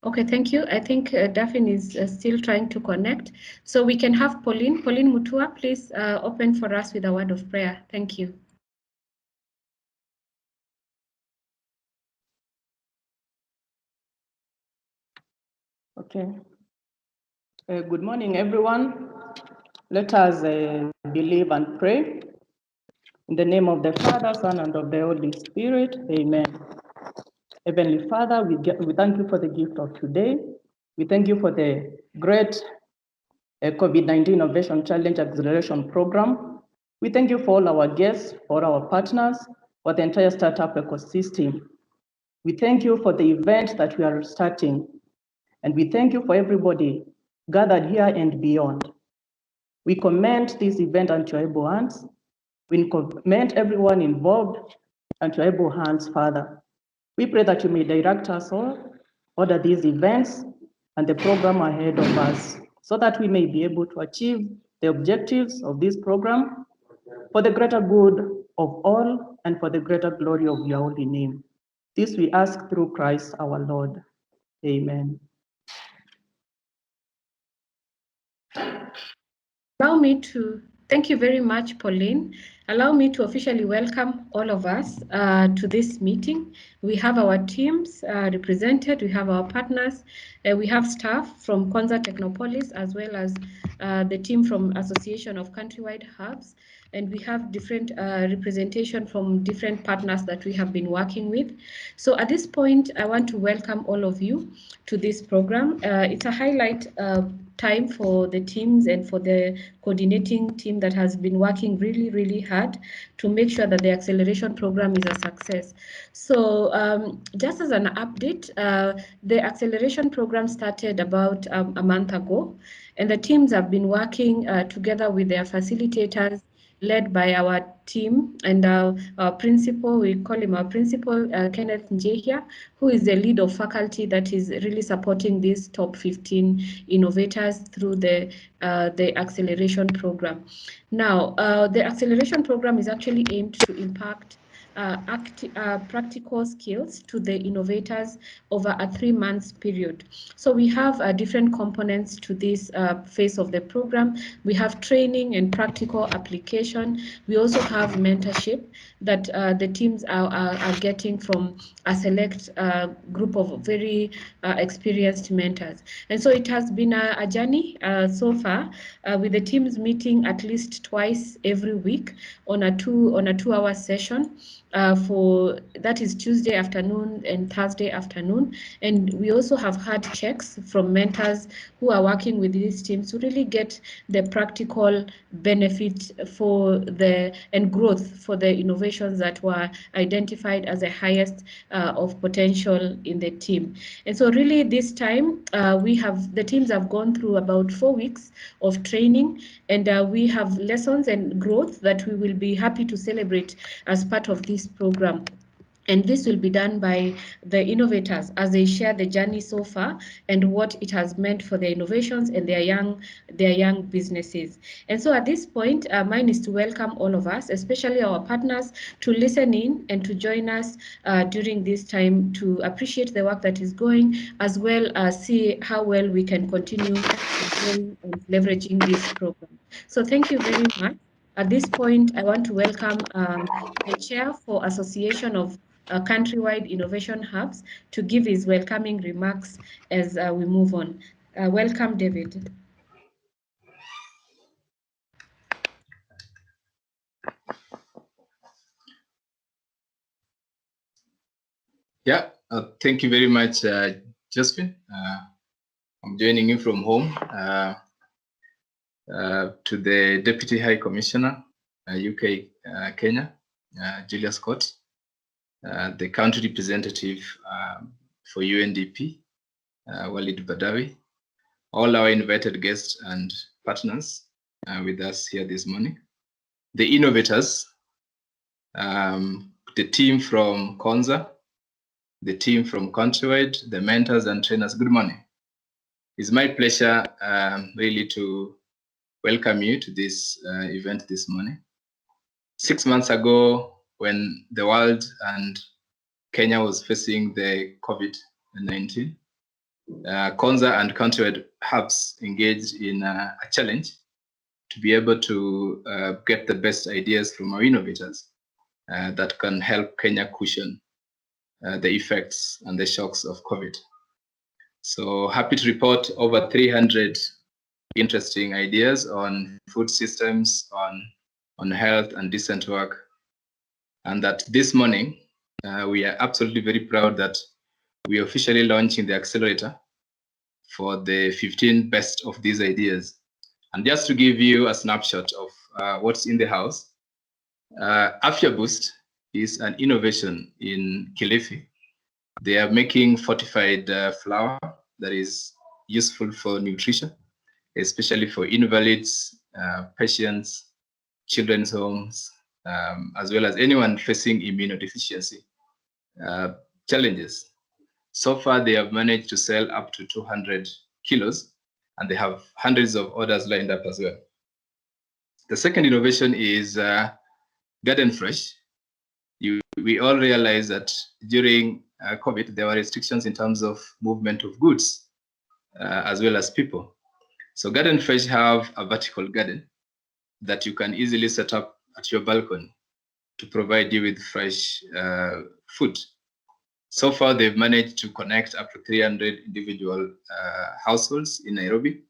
Okay, thank you. I think Daphne is still trying to connect. So we can have Pauline. Pauline Mutua, please open for us with a word of prayer. Thank you. Okay. Good morning, everyone. Let us believe and pray. In the name of the Father, Son, and of the Holy Spirit, amen. Heavenly Father, we thank you for the gift of today. We thank you for the great Covid-19 Innovation Challenge Acceleration Program. We thank you for all our guests, for our partners, for the entire startup ecosystem. We thank you for the event that we are starting. And we thank you for everybody gathered here and beyond. We commend this event unto your able hands. We commend everyone involved unto your able hands, Father. We pray that you may direct us all, order these events and the program ahead of us, so that we may be able to achieve the objectives of this program for the greater good of all and for the greater glory of your holy name. This we ask through Christ our Lord. Amen. Allow me to thank you very much, Pauline. Allow me to officially welcome all of us to this meeting. We have our teams represented, we have our partners, we have staff from Kwanza Technopolis, as well as the team from Association of Countrywide Hubs. And we have different representation from different partners that we have been working with. So at this point, I want to welcome all of you to this program. It's a highlight time for the teams and for the coordinating team that has been working really, really hard to make sure that the acceleration program is a success. So just as an update, the acceleration program started about a month ago, and the teams have been working together with their facilitators, led by our team and our principal, we call him our principal, Kenneth Njehia, who is the lead of faculty that is really supporting these top 15 innovators through the acceleration program. Now, the acceleration program is actually aimed to impact practical skills to the innovators over a 3-month period. So we have different components to this phase of the program. We have training and practical application. We also have mentorship that the teams are getting from a select group of very experienced mentors. And so it has been a journey so far, with the teams meeting at least twice every week on a 2-hour session. For that is Tuesday afternoon and Thursday afternoon. And we also have had checks from mentors who are working with these teams to really get the practical benefit for and growth for the innovations that were identified as the highest of potential in the team. And so really this time the teams have gone through about 4 weeks of training, and we have lessons and growth that we will be happy to celebrate as part of this program. And this will be done by the innovators as they share the journey so far and what it has meant for their innovations and their young businesses. And so at this point, mine is to welcome all of us, especially our partners, to listen in and to join us during this time to appreciate the work that is going, as well as see how well we can continue growing and leveraging this program. So thank you very much. At this point, I want to welcome the chair for Association of Countrywide Innovation Hubs to give his welcoming remarks as we move on. Welcome, David. Yeah, thank you very much, Josephine. I'm joining you from home. To the Deputy High Commissioner, UK, Kenya, Julia Scott, the country representative for UNDP, Walid Badawi, all our invited guests and partners with us here this morning, the innovators, the team from Konza, the team from Countrywide, the mentors and trainers. Good morning. It's my pleasure really to welcome you to this event this morning. 6 months ago, when the world and Kenya was facing the COVID-19, Konza and countrywide hubs engaged in a challenge to be able to get the best ideas from our innovators that can help Kenya cushion the effects and the shocks of COVID. So happy to report over 300 interesting ideas on food systems, on health and decent work. And that this morning, we are absolutely very proud that we are officially launching the accelerator for the 15 best of these ideas. And just to give you a snapshot of what's in the house, Afya Boost is an innovation in Kilifi. They are making fortified flour that is useful for nutrition, especially for invalids, patients, children's homes, as well as anyone facing immunodeficiency challenges. So far, they have managed to sell up to 200 kilos, and they have hundreds of orders lined up as well. The second innovation is Garden Fresh. We all realize that during COVID, there were restrictions in terms of movement of goods, as well as people. So Garden Fresh have a vertical garden that you can easily set up at your balcony to provide you with fresh food. So far, they've managed to connect up to 300 individual households in Nairobi.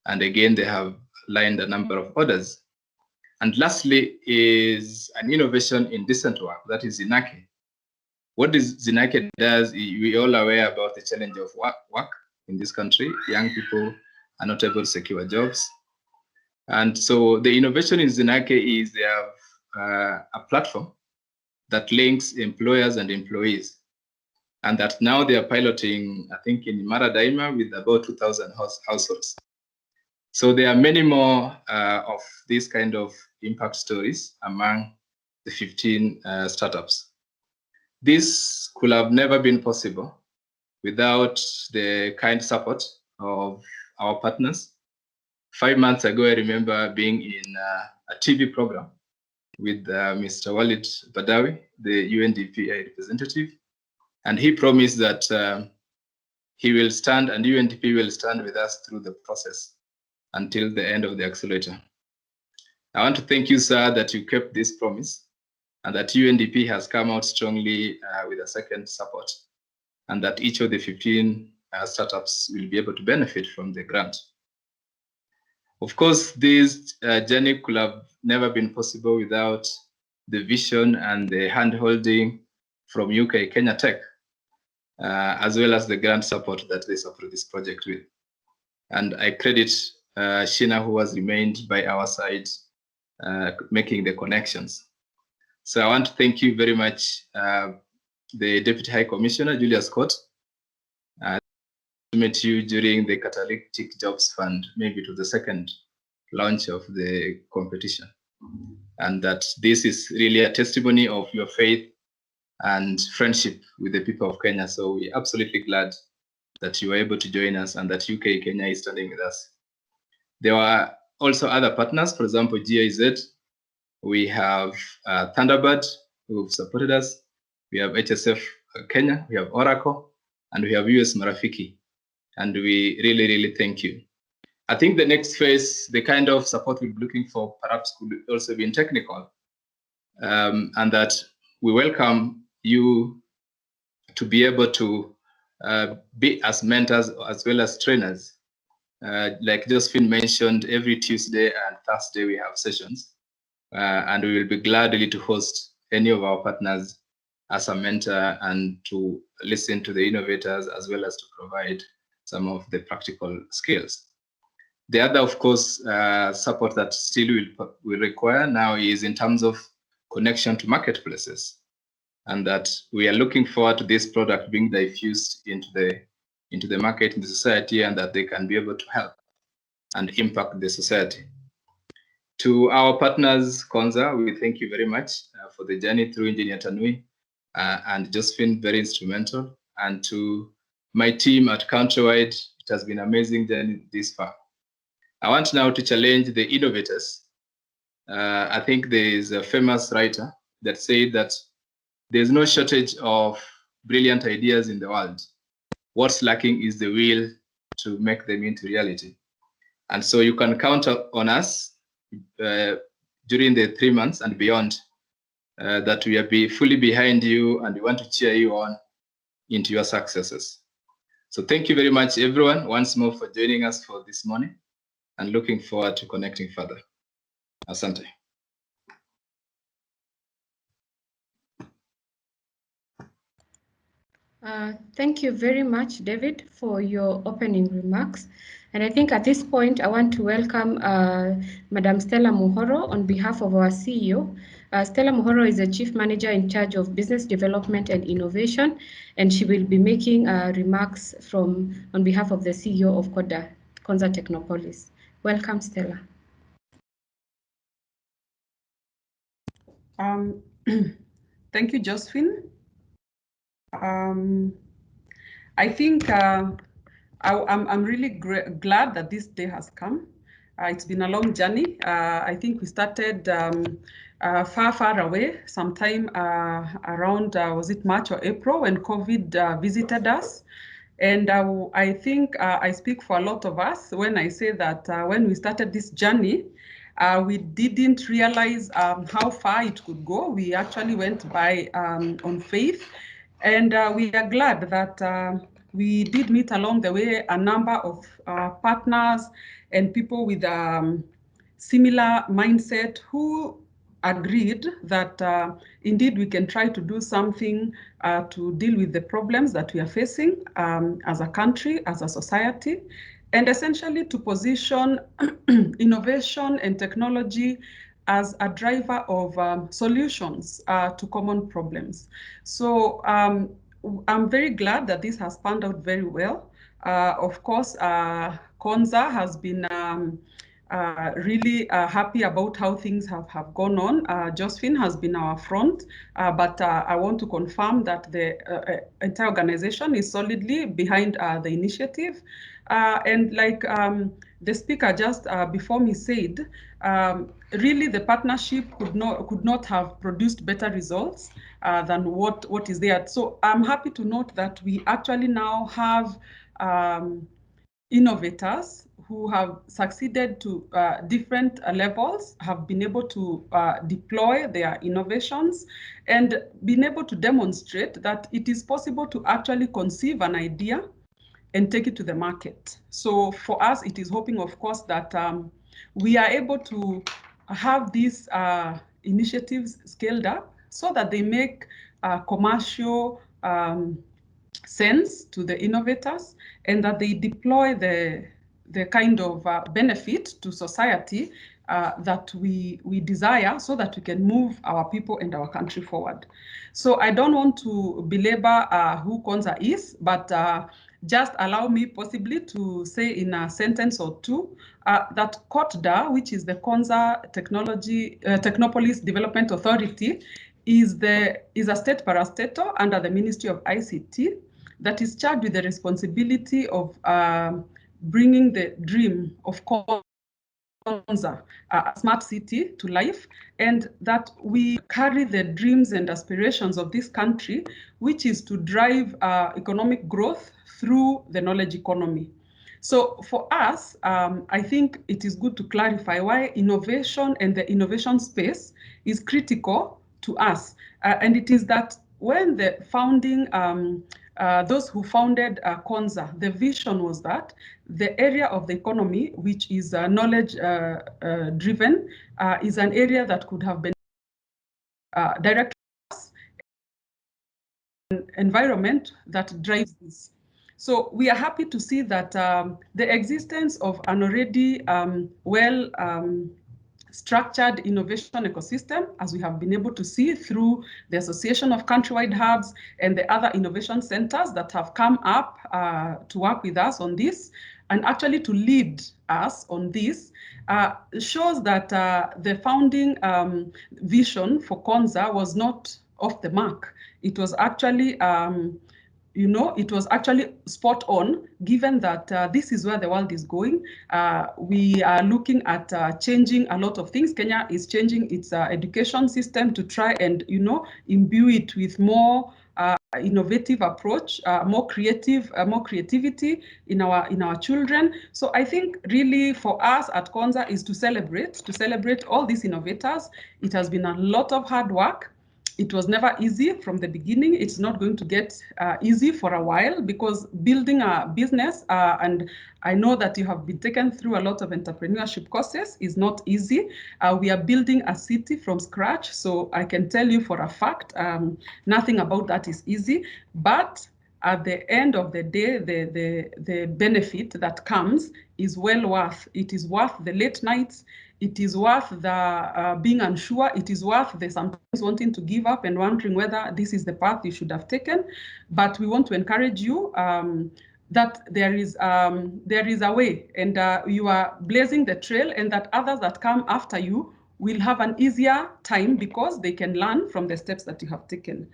And again, they have lined a number of orders. And lastly is an innovation in decent work, that is Zinake. What Zinake does, we all aware about the challenge of work in this country. Young people are not able to secure jobs. And so the innovation in Zinake is they have a platform that links employers and employees. And that now they are piloting, I think, in Maradaima with about 2,000 households. So there are many more of these kind of impact stories among the 15 startups. This could have never been possible without the kind support of our partners. 5 months ago, I remember being in a TV program with Mr. Walid Badawi, the UNDP representative, and he promised that he will stand and UNDP will stand with us through the process until the end of the accelerator. I want to thank you, sir, that you kept this promise and that UNDP has come out strongly with a second support and that each of the 15 startups will be able to benefit from the grant. Of course, this journey could have never been possible without the vision and the hand-holding from UK Kenya Tech, as well as the grant support that they support this project with. And I credit Sheena, who has remained by our side, making the connections. So I want to thank you very much, the Deputy High Commissioner, Julia Scott, to meet you during the Catalytic Jobs Fund, maybe to the second launch of the competition. And that this is really a testimony of your faith and friendship with the people of Kenya. So we're absolutely glad that you were able to join us and that UK Kenya is standing with us. There were also other partners, for example, GIZ. We have Thunderbird, who've supported us. We have HSF Kenya, we have Oracle, and we have US Marafiki. And we really, really thank you. I think the next phase, the kind of support we'll be looking for perhaps could also be in technical, and that we welcome you to be able to be as mentors as well as trainers. Like Josephine mentioned, every Tuesday and Thursday we have sessions, and we will be glad really to host any of our partners as a mentor and to listen to the innovators as well as to provide some of the practical skills. The other, of course, support that still will require now is in terms of connection to marketplaces, and that we are looking forward to this product being diffused into the market, in the society, and that they can be able to help and impact the society. To our partners, Konza, we thank you very much for the journey through Engineer Tanui, and Josephine, very instrumental. And to my team at Countrywide, it has been an amazing journey this far. I want now to challenge the innovators. I think there is a famous writer that said that there's no shortage of brilliant ideas in the world. What's lacking is the will to make them into reality. And so you can count on us during the 3 months and beyond that we are fully behind you, and we want to cheer you on into your successes. So thank you very much, everyone, once more for joining us for this morning, and looking forward to connecting further. Asante. Thank you very much, David, for your opening remarks. And I think at this point, I want to welcome Madam Stella Muhoro on behalf of our CEO. Stella Muhoro is the Chief Manager in charge of Business Development and Innovation, and she will be making remarks on behalf of the CEO of Konza Technopolis. Welcome, Stella. Thank you, Josephine. I think I'm really glad that this day has come. It's been a long journey. I think we started far away, sometime around, was it March or April, when COVID visited us. And I think I speak for a lot of us when I say that when we started this journey, we didn't realize how far it could go. We actually went by on faith. And we are glad that we did meet along the way a number of partners and people with similar mindset who agreed that indeed we can try to do something to deal with the problems that we are facing as a country, as a society, and essentially to position innovation and technology as a driver of solutions to common problems. So I'm very glad that this has panned out very well. Of course, Konza has been really happy about how things have gone on. Josephine has been our front, but I want to confirm that the entire organization is solidly behind the initiative. And like the speaker just before me said, really the partnership could not have produced better results than what is there. So I'm happy to note that we actually now have innovators who have succeeded to different levels, have been able to deploy their innovations and been able to demonstrate that it is possible to actually conceive an idea and take it to the market. So for us, it is hoping, of course, that we are able to have these initiatives scaled up so that they make commercial sense to the innovators, and that they deploy the kind of benefit to society that we desire, so that we can move our people and our country forward. So I don't want to belabor who Konza is, but just allow me possibly to say in a sentence or two that KOTDA, which is the Konza Technopolis Development Authority, is a state parastatal under the Ministry of ICT that is charged with the responsibility of bringing the dream of Konza, a smart city, to life, and that we carry the dreams and aspirations of this country, which is to drive economic growth through the knowledge economy. So for us, I think it is good to clarify why innovation and the innovation space is critical to us. And it is that when the founding, those who founded Konza, the vision was that the area of the economy, which is knowledge driven, is an area that could have been directed an environment that drives this. So we are happy to see that the existence of an already structured innovation ecosystem, as we have been able to see through the Association of Countrywide Hubs and the other innovation centers that have come up to work with us on this, and actually to lead us on this, shows that the founding vision for Konza was not off the mark. It was actually you know, it was actually spot on, given that this is where the world is going. We are looking at changing a lot of things. Kenya is changing its education system to try and, you know, imbue it with more innovative approach, more creativity in our children. So I think really for us at Konza is to celebrate all these innovators. It has been a lot of hard work. It was never easy from the beginning. It's not going to get easy for a while, because building a business, and I know that you have been taken through a lot of entrepreneurship courses, is not easy. We are building a city from scratch. So I can tell you for a fact, nothing about that is easy. But at the end of the day, the benefit that comes is well worth. It is worth the late nights. It is worth the being unsure. It is worth the sometimes wanting to give up and wondering whether this is the path you should have taken. But we want to encourage you that there is a way, and you are blazing the trail, and that others that come after you will have an easier time because they can learn from the steps that you have taken.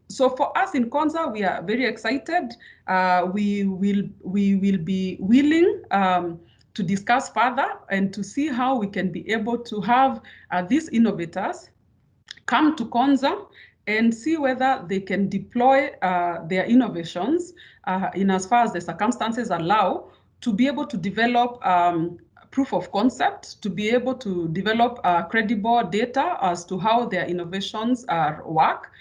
So for us in Konza, we are very excited. We will be willing to discuss further and to see how we can be able to have these innovators come to Konza and see whether they can deploy their innovations in as far as the circumstances allow, to be able to develop proof of concept, to be able to develop credible data as to how their innovations work.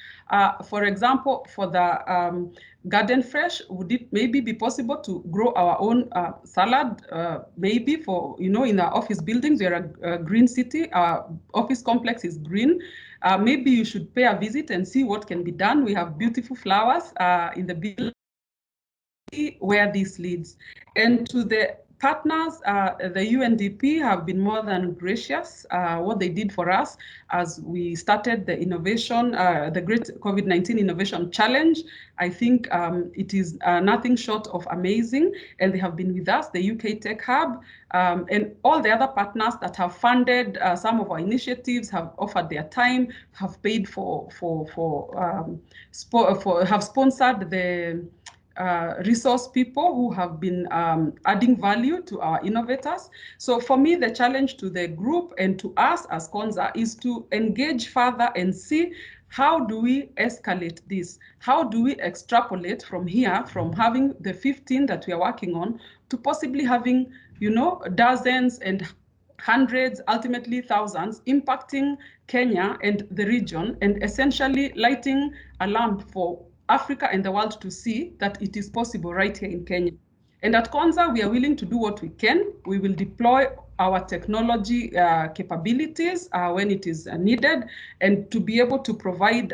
For example, for the Garden Fresh, would it maybe be possible to grow our own salad? Maybe for, you know, in our office buildings, we are a green city, our office complex is green. Maybe you should pay a visit and see what can be done. We have beautiful flowers in the building, where this leads. And to the partners, the UNDP have been more than gracious. What they did for us as we started the innovation, the Great COVID-19 Innovation Challenge, I think it is nothing short of amazing. And they have been with us, the UK Tech Hub, and all the other partners that have funded some of our initiatives, have offered their time, have paid have sponsored the resource people who have been adding value to our innovators. So for me, the challenge to the group and to us as Konza is to engage further and see, how do we escalate this? How do we extrapolate from here, from having the 15 that we are working on, to possibly having, you know, dozens and hundreds, ultimately thousands, impacting Kenya and the region, and essentially lighting a lamp for Africa and the world to see that it is possible right here in Kenya. And at Konza, we are willing to do what we can. We will deploy our technology capabilities when it is needed, and to be able to provide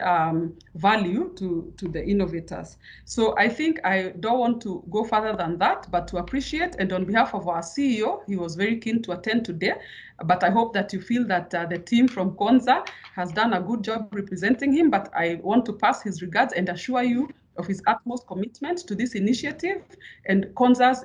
value to the innovators. So I think I don't want to go further than that, but to appreciate, and on behalf of our CEO, he was very keen to attend today, but I hope that you feel that the team from Konza has done a good job representing him, but I want to pass his regards and assure you of his utmost commitment to this initiative, and Konza's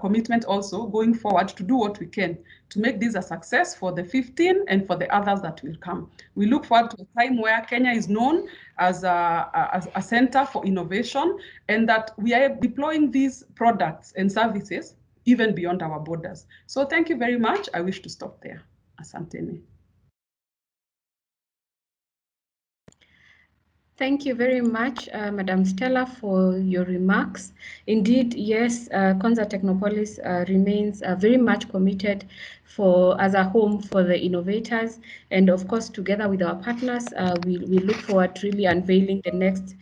commitment also going forward to do what we can to make this a success for the 15 and for the others that will come. We look forward to a time where Kenya is known as a center for innovation, and that we are deploying these products and services even beyond our borders. So thank you very much. I wish to stop there. Asanteni. Thank you very much, Madam Stella, for your remarks. Indeed, yes, Konza Technopolis remains very much committed as a home for the innovators. And of course, together with our partners, we look forward to really unveiling the next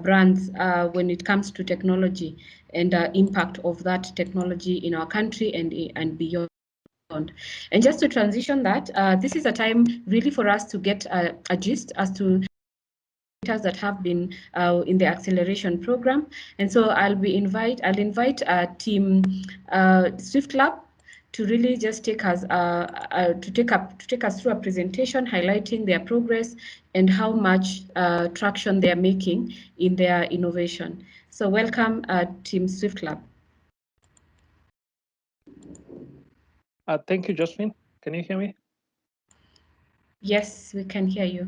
brands when it comes to technology and impact of that technology in our country and beyond. And just to transition that, this is a time really for us to get a gist as to that have been in the acceleration program. And so I'll invite team Swift Lab to really just take us to take us through a presentation highlighting their progress and how much traction they are making in their innovation. So welcome, team Swift Lab. Thank you, Josephine. Can you hear me? Yes, we can hear you.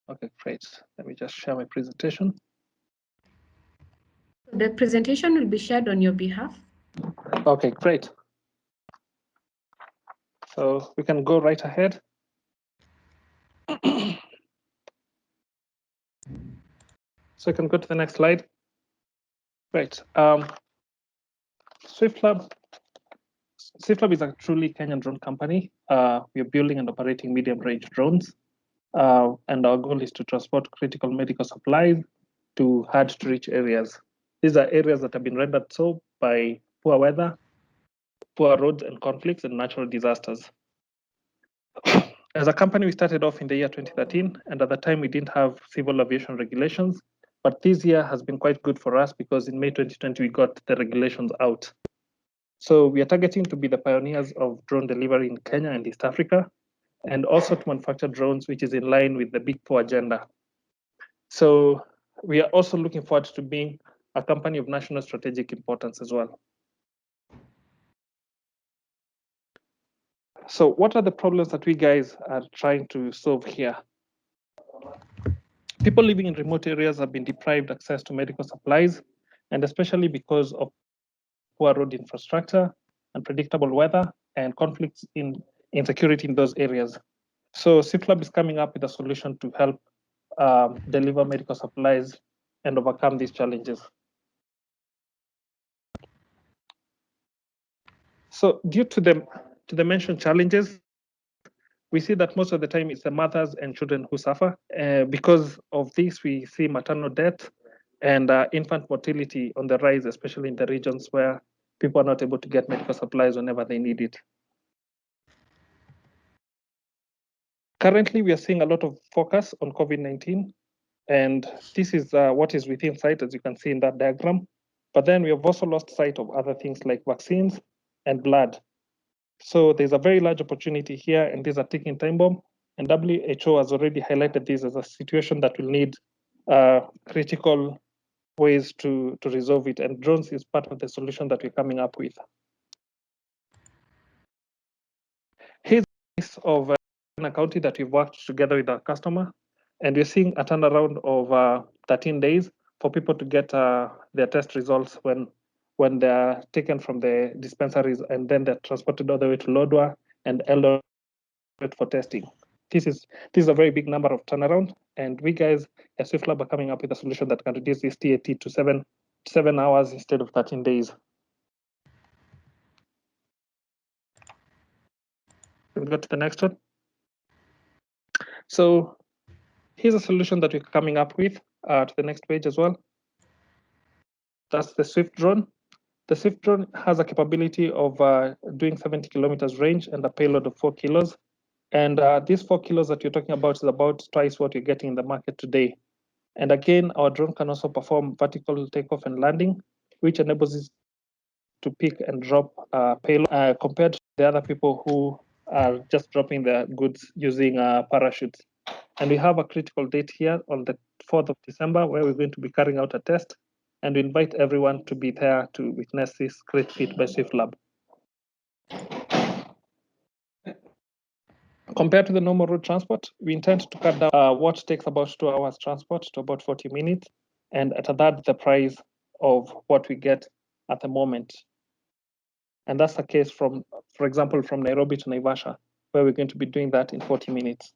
Okay, great. Let me just share my presentation. The presentation will be shared on your behalf. Okay, great. So we can go right ahead. So you can go to the next slide. Great. SwiftLab is a truly Kenyan drone company. We are building and operating medium-range drones. And our goal is to transport critical medical supplies to hard-to-reach areas. These are areas that have been rendered so by poor weather, poor roads and conflicts, and natural disasters. As a company, we started off in the year 2013, and at the time we didn't have civil aviation regulations. But this year has been quite good for us because in May 2020, we got the regulations out. So we are targeting to be the pioneers of drone delivery in Kenya and East Africa, and also to manufacture drones, which is in line with the Big Four agenda. So we are also looking forward to being a company of national strategic importance as well. So what are the problems that we guys are trying to solve here? People living in remote areas have been deprived access to medical supplies, and especially because of poor road infrastructure, unpredictable weather, and conflicts in insecurity in those areas. So SwiftLab is coming up with a solution to help deliver medical supplies and overcome these challenges. So due to the mentioned challenges, we see that most of the time it's the mothers and children who suffer. Because of this, we see maternal death and infant mortality on the rise, especially in the regions where people are not able to get medical supplies whenever they need it. Currently, we are seeing a lot of focus on COVID-19, and this is what is within sight, as you can see in that diagram. But then we have also lost sight of other things like vaccines and blood. So there's a very large opportunity here, and this is a ticking time bomb. And WHO has already highlighted this as a situation that will need critical ways to resolve it. And drones is part of the solution that we're coming up with. Here's a case of a county that we've worked together with our customer, and we're seeing a turnaround of 13 days for people to get their test results when they're taken from the dispensaries and then they're transported all the way to Lodwar and Eldoret for testing. This is a very big number of turnaround, and we guys at SwiftLab are coming up with a solution that can reduce this TAT to 7 hours instead of 13 days. We'll go to the next one. So here's a solution that we're coming up with to the next page as well. That's the Swift drone. The Swift drone has a capability of doing 70 kilometers range and a payload of 4 kilos. And these 4 kilos that you're talking about is about twice what you're getting in the market today. And again, our drone can also perform vertical takeoff and landing, which enables it to pick and drop payload compared to the other people who are just dropping their goods using parachutes. And we have a critical date here on the 4th of December where we're going to be carrying out a test, and we invite everyone to be there to witness this great feat by SwiftLab. Compared to the normal road transport, we intend to cut down what takes about 2 hours transport to about 40 minutes, and at that, the price of what we get at the moment. And that's the case from, for example, from Nairobi to Naivasha, where we're going to be doing that in 40 minutes.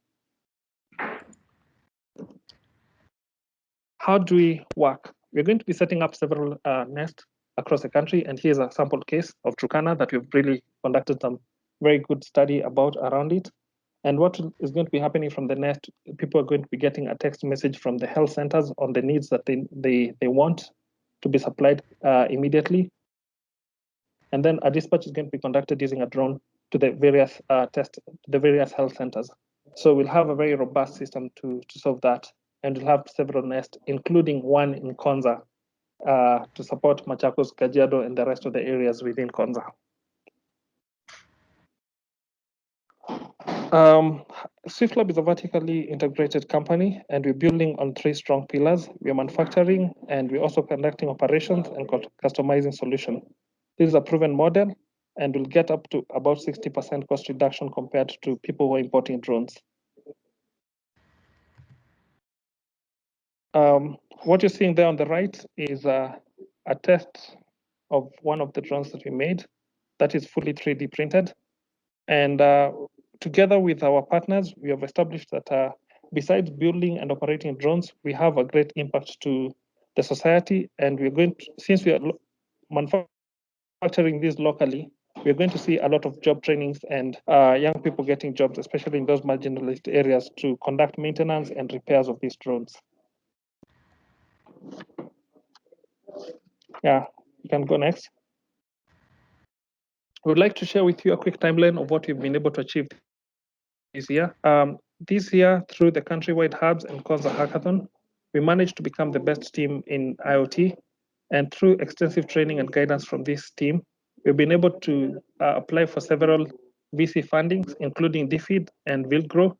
How do we work? We're going to be setting up several nests across the country, and here's a sample case of Turkana that we've really conducted some very good study about around it. And what is going to be happening from the nest, people are going to be getting a text message from the health centers on the needs that they want to be supplied immediately. And then a dispatch is going to be conducted using a drone to the various health centers. So we'll have a very robust system to solve that. And we'll have several nests, including one in Konza, to support Machakos, Kajiado, and the rest of the areas within Konza. SwiftLab is a vertically integrated company, and we're building on 3 strong pillars. We are manufacturing, and we're also conducting operations and customizing solution. This is a proven model, and we'll get up to about 60% cost reduction compared to people who are importing drones. What you're seeing there on the right is a test of one of the drones that we made that is fully 3D printed. And together with our partners, we have established that besides building and operating drones, we have a great impact to the society. And we're going to, since we are manufacturing this locally, we're going to see a lot of job trainings and young people getting jobs, especially in those marginalized areas, to conduct maintenance and repairs of these drones. Yeah, you can go next. We would like to share with you a quick timeline of what we've been able to achieve this year. This year, through the countrywide hubs and Konza Hackathon, we managed to become the best team in IoT. And through extensive training and guidance from this team, we've been able to apply for several VC fundings, including DFID and WillGrow.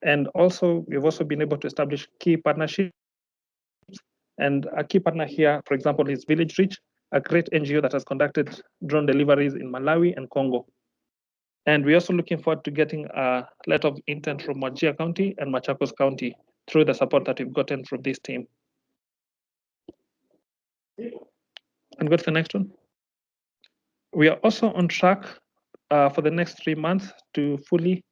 And also, we've also been able to establish key partnerships. And a key partner here, for example, is Village Reach, a great NGO that has conducted drone deliveries in Malawi and Congo. And we're also looking forward to getting a letter of intent from Wajir County and Machakos County through the support that we've gotten from this team. And go to the next one. We are also on track for the next 3 months to fully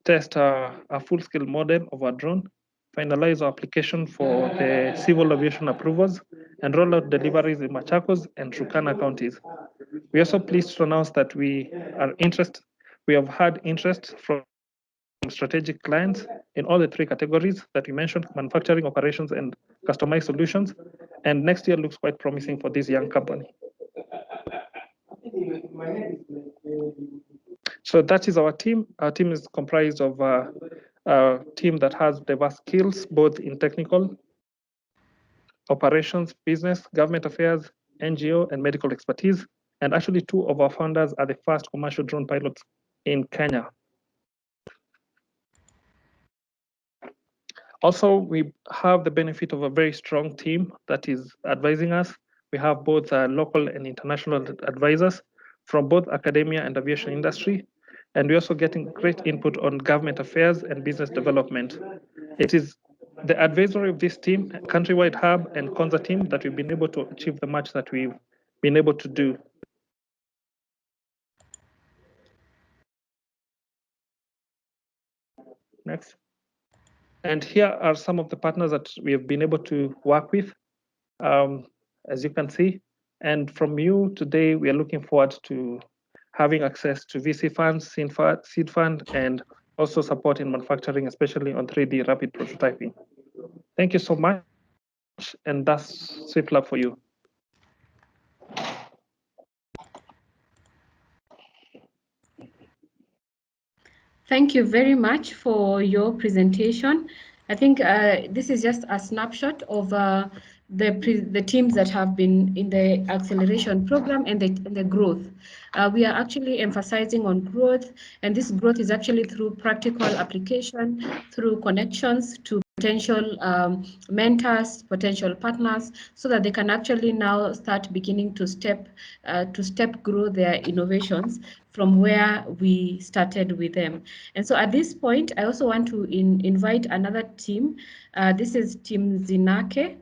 test a full-scale model of our drone, finalize our application for the civil aviation approvals, and roll out deliveries in Machakos and Turkana counties. We are also pleased to announce that we have had interest from strategic clients in all the 3 categories that we mentioned: manufacturing, operations, and customized solutions. And next year looks quite promising for this young company. So that is our team. Our team is comprised of a team that has diverse skills, both in technical, operations, business, government affairs, NGO, and medical expertise. And actually 2 of our founders are the first commercial drone pilots in Kenya. Also, we have the benefit of a very strong team that is advising us. We have both local and international advisors from both academia and aviation industry. And we're also getting great input on government affairs and business development. It is the advisory of this team, Countrywide Hub and Konza team, that we've been able to achieve the match that we've been able to do. Next. And here are some of the partners that we have been able to work with, as you can see. And from you today, we are looking forward to having access to VC funds, seed fund, and also support in manufacturing, especially on 3D rapid prototyping. Thank you so much. And that's Swift Lab for you. Thank you very much for your presentation. I think this is just a snapshot of the teams that have been in the acceleration program and the growth. We are actually emphasizing on growth, and this growth is actually through practical application, through connections to potential mentors, potential partners, so that they can actually now start beginning to step grow their innovations from where we started with them. And so at this point, I also want to invite another team. This is Team Zinake,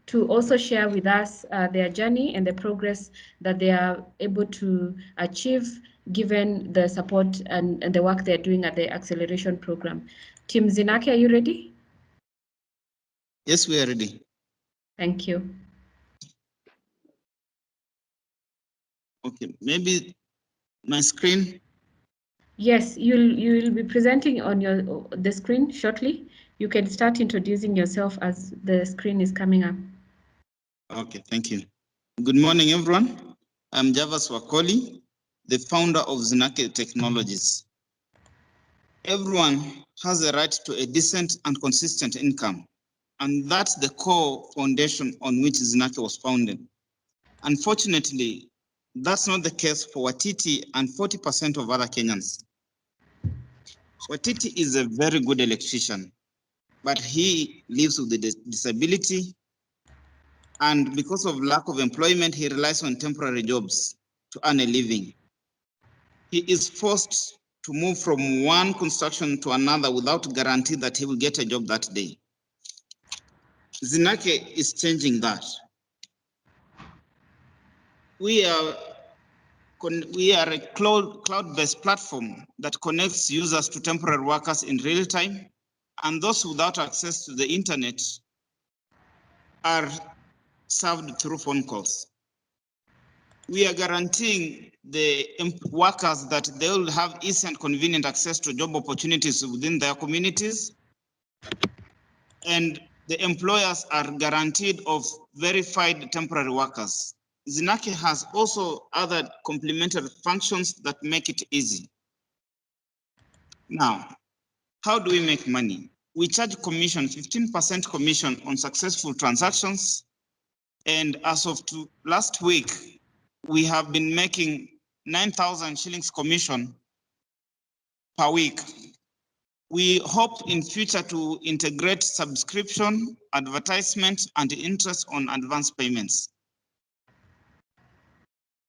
to also share with us their journey and the progress that they are able to achieve given the support and the work they're doing at the acceleration program. Team Zinake, are you ready? Yes, we are ready. Thank you. Okay, maybe my screen. Yes, you'll be presenting on the screen shortly. You can start introducing yourself as the screen is coming up. Okay, thank you. Good morning, everyone. I'm Javas Wakoli, the founder of Zinake Technologies. Everyone has a right to a decent and consistent income, and that's the core foundation on which Zinake was founded. Unfortunately, that's not the case for Watiti and 40% of other Kenyans. Watiti is a very good electrician, but he lives with a disability, and because of lack of employment, he relies on temporary jobs to earn a living. He is forced to move from one construction to another without guarantee that he will get a job that day. Zinake is changing that. we are a cloud-based platform that connects users to temporary workers in real time, and those without access to the internet are served through phone calls. We are guaranteeing the workers that they will have easy and convenient access to job opportunities within their communities, and the employers are guaranteed of verified temporary workers. Zinake has also other complementary functions that make it easy. Now, how do we make money? We charge commission, 15% commission on successful transactions. And as of last week, we have been making 9,000 shillings commission per week. We hope in future to integrate subscription, advertisement, and interest on advance payments.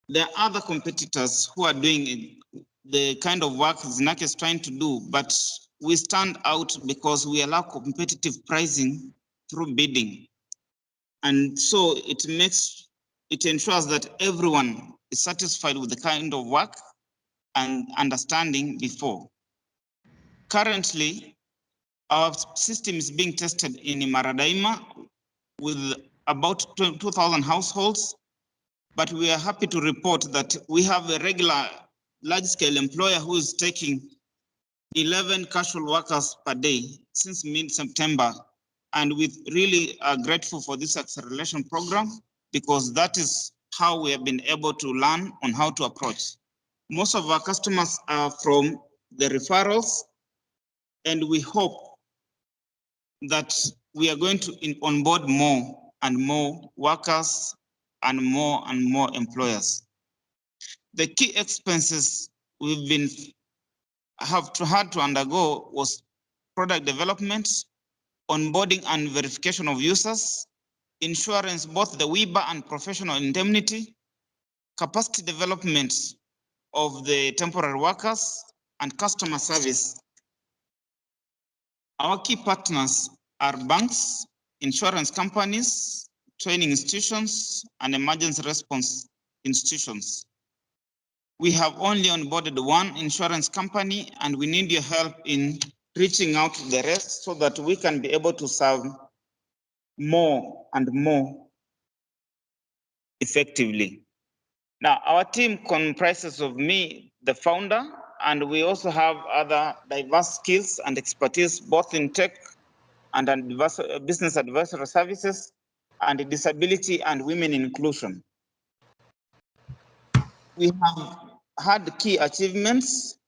There are other competitors who are doing the kind of work Zinake is trying to do, but we stand out because we allow competitive pricing through bidding. And so it ensures that everyone is satisfied with the kind of work and understanding before. Currently, our system is being tested in Maradaima with about 2,000 households, but we are happy to report that we have a regular large-scale employer who is taking 11 casual workers per day since mid-September. And we really are grateful for this acceleration program because that is how we have been able to learn on how to approach. Most of our customers are from the referrals, and we hope that we are going to onboard more and more workers and more employers. The key expenses we've had to undergo was product development, onboarding and verification of users, insurance, both the WIBA and professional indemnity, capacity development of the temporary workers, and customer service. Our key partners are banks, insurance companies, training institutions, and emergency response institutions. We have only onboarded one insurance company, and we need your help in reaching out to the rest so that we can be able to serve more and more effectively. Now, our team comprises of me, the founder, and we also have other diverse skills and expertise, both in tech and business advisory services, and disability and women inclusion. We have had key achievements,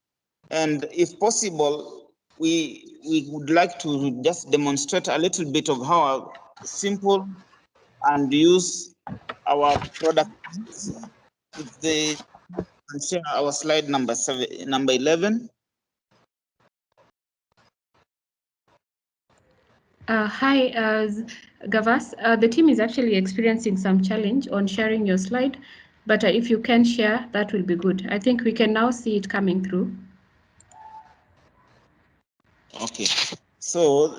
and if possible, we would like to just demonstrate a little bit of how simple and use our product. If they can share our slide number 11. Hi, Gavas. The team is actually experiencing some challenge on sharing your slide, but if you can share, that will be good. I think we can now see it coming through. Okay, so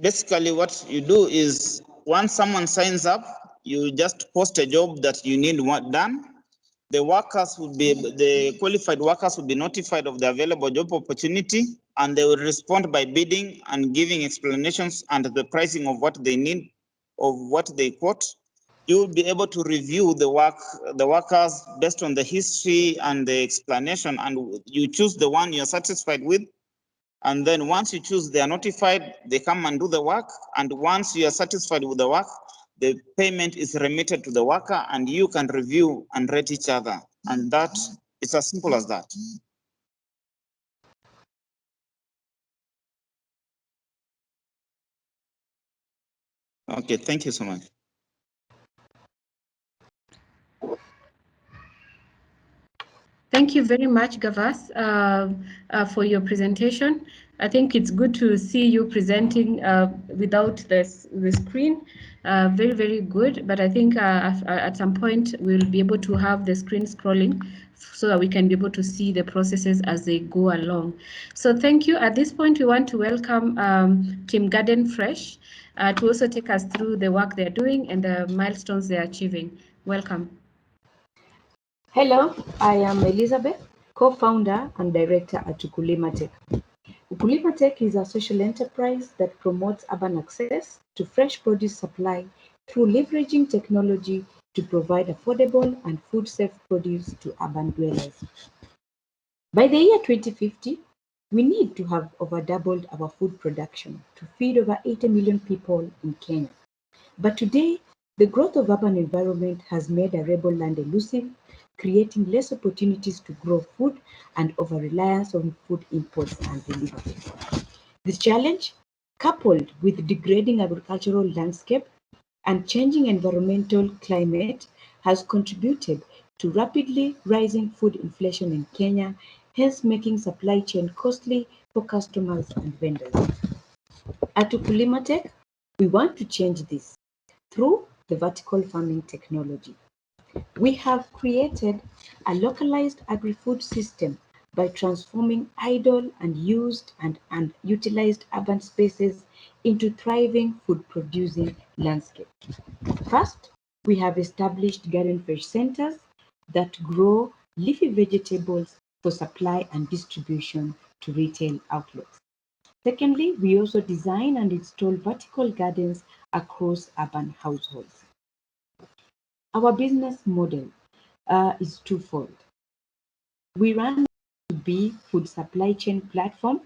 basically what you do is once someone signs up, you just post a job that you need done. The qualified workers will be notified of the available job opportunity, and they will respond by bidding and giving explanations and the pricing of what they need, of what they quote. You will be able to review the workers based on the history and the explanation, and you choose the one you're satisfied with. And then once you choose, they are notified, they come and do the work. And once you are satisfied with the work, the payment is remitted to the worker, and you can review and rate each other. And that is as simple as that. Okay, thank you so much. Thank you very much, Gavas, for your presentation. I think it's good to see you presenting without the screen. Very, very good. But I think at some point we'll be able to have the screen scrolling so that we can be able to see the processes as they go along. So thank you. At this point, we want to welcome Team Garden Fresh to also take us through the work they're doing and the milestones they're achieving. Welcome. Hello, I am Elizabeth, co-founder and director at Ukulima Tech. Ukulima Tech is a social enterprise that promotes urban access to fresh produce supply through leveraging technology to provide affordable and food-safe produce to urban dwellers. By the year 2050, we need to have over doubled our food production to feed over 80 million people in Kenya. But today, the growth of urban environment has made arable land elusive, creating less opportunities to grow food and over-reliance on food imports and delivery. This challenge, coupled with degrading agricultural landscape and changing environmental climate, has contributed to rapidly rising food inflation in Kenya, hence making supply chain costly for customers and vendors. At Ukulima Tech, we want to change this through the vertical farming technology. We have created a localized agri-food system by transforming idle and used and utilized urban spaces into thriving food-producing landscapes. First, we have established garden fresh centers that grow leafy vegetables for supply and distribution to retail outlets. Secondly, we also design and install vertical gardens across urban households. Our business model is twofold. We run a B2B food supply chain platform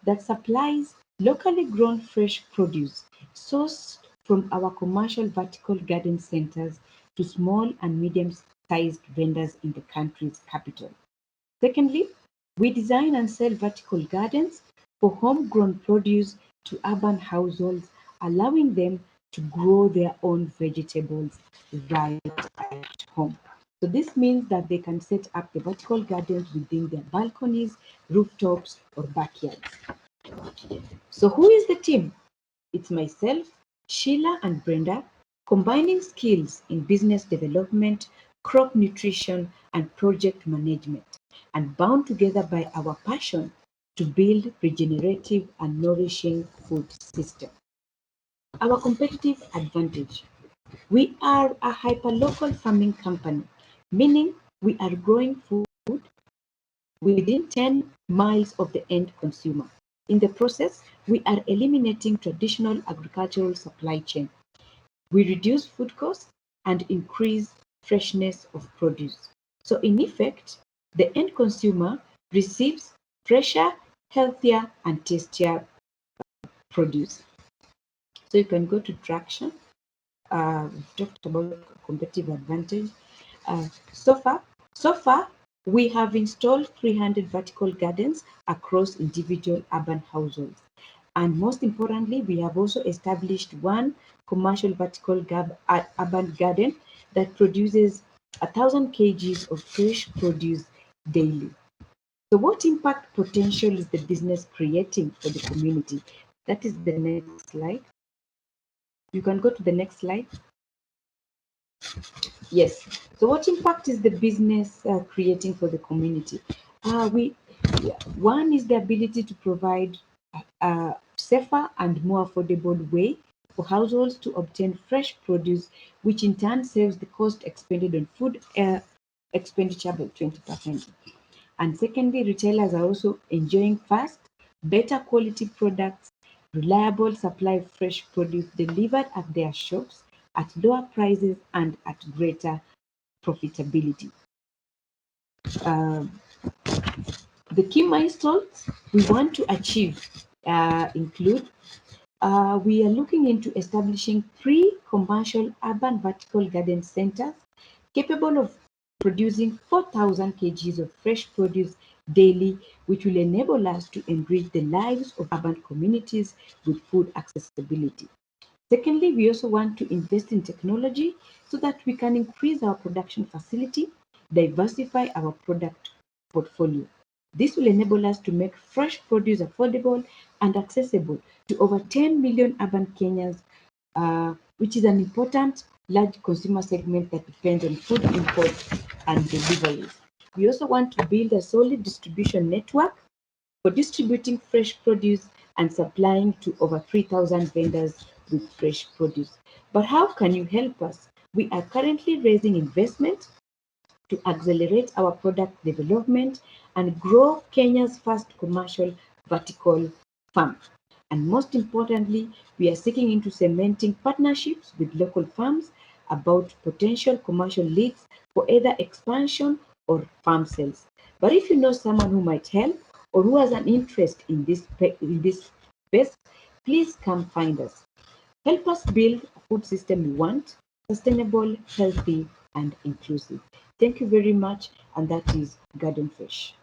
that supplies locally grown fresh produce sourced from our commercial vertical garden centers to small and medium-sized vendors in the country's capital. Secondly, we design and sell vertical gardens for homegrown produce to urban households, allowing them to grow their own vegetables right at home. So this means that they can set up the vertical gardens within their balconies, rooftops, or backyards. So who is the team? It's myself, Sheila, and Brenda, combining skills in business development, crop nutrition, and project management, and bound together by our passion to build regenerative and nourishing food system. Our competitive advantage. We are a hyperlocal farming company, meaning we are growing food within 10 miles of the end consumer. In the process, we are eliminating traditional agricultural supply chain. We reduce food costs and increase freshness of produce. So in effect, the end consumer receives fresher, healthier, and tastier produce. So you can go to traction. We've talked about competitive advantage. So far, we have installed 300 vertical gardens across individual urban households. And most importantly, we have also established one commercial vertical urban garden that produces 1,000 kgs of fresh produce daily. So what impact potential is the business creating for the community? That is the next slide. You can go to the next slide. Yes. So what impact is the business creating for the community? One is the ability to provide a safer and more affordable way for households to obtain fresh produce, which in turn saves the cost expended on food expenditure by 20%. And secondly, retailers are also enjoying fast, better quality products, reliable supply of fresh produce delivered at their shops at lower prices and at greater profitability. The key milestones we want to achieve include we are looking into establishing 3 commercial urban vertical garden centers capable of producing 4,000 kgs of fresh produce daily, which will enable us to enrich the lives of urban communities with food accessibility. Secondly, we also want to invest in technology so that we can increase our production facility, diversify our product portfolio. This will enable us to make fresh produce affordable and accessible to over 10 million urban Kenyans, which is an important large consumer segment that depends on food imports and deliveries. We also want to build a solid distribution network for distributing fresh produce and supplying to over 3,000 vendors with fresh produce. But how can you help us? We are currently raising investment to accelerate our product development and grow Kenya's first commercial vertical farm. And most importantly, we are seeking into cementing partnerships with local farms about potential commercial leads for either expansion or farm sales. But if you know someone who might help or who has an interest in this space, please come find us. Help us build a food system we want, sustainable, healthy, and inclusive. Thank you very much, and that is Garden Fresh.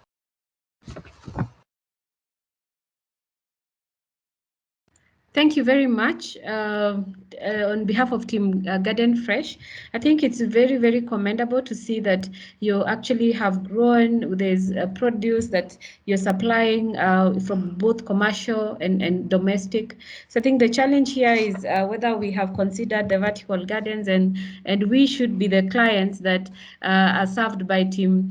Thank you very much. On behalf of Team Garden Fresh, I think it's very, very commendable to see that you actually have grown. There's produce that you're supplying from both commercial and domestic. So I think the challenge here is whether we have considered the vertical gardens and we should be the clients that are served by Team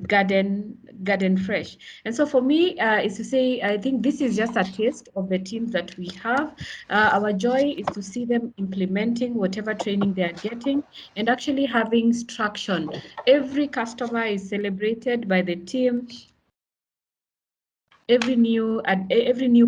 Garden Fresh. And so for me, is to say, I think this is just a taste of the teams that we have. Our joy is to see them implementing whatever training they are getting and actually having traction. Every customer is celebrated by the team. Every new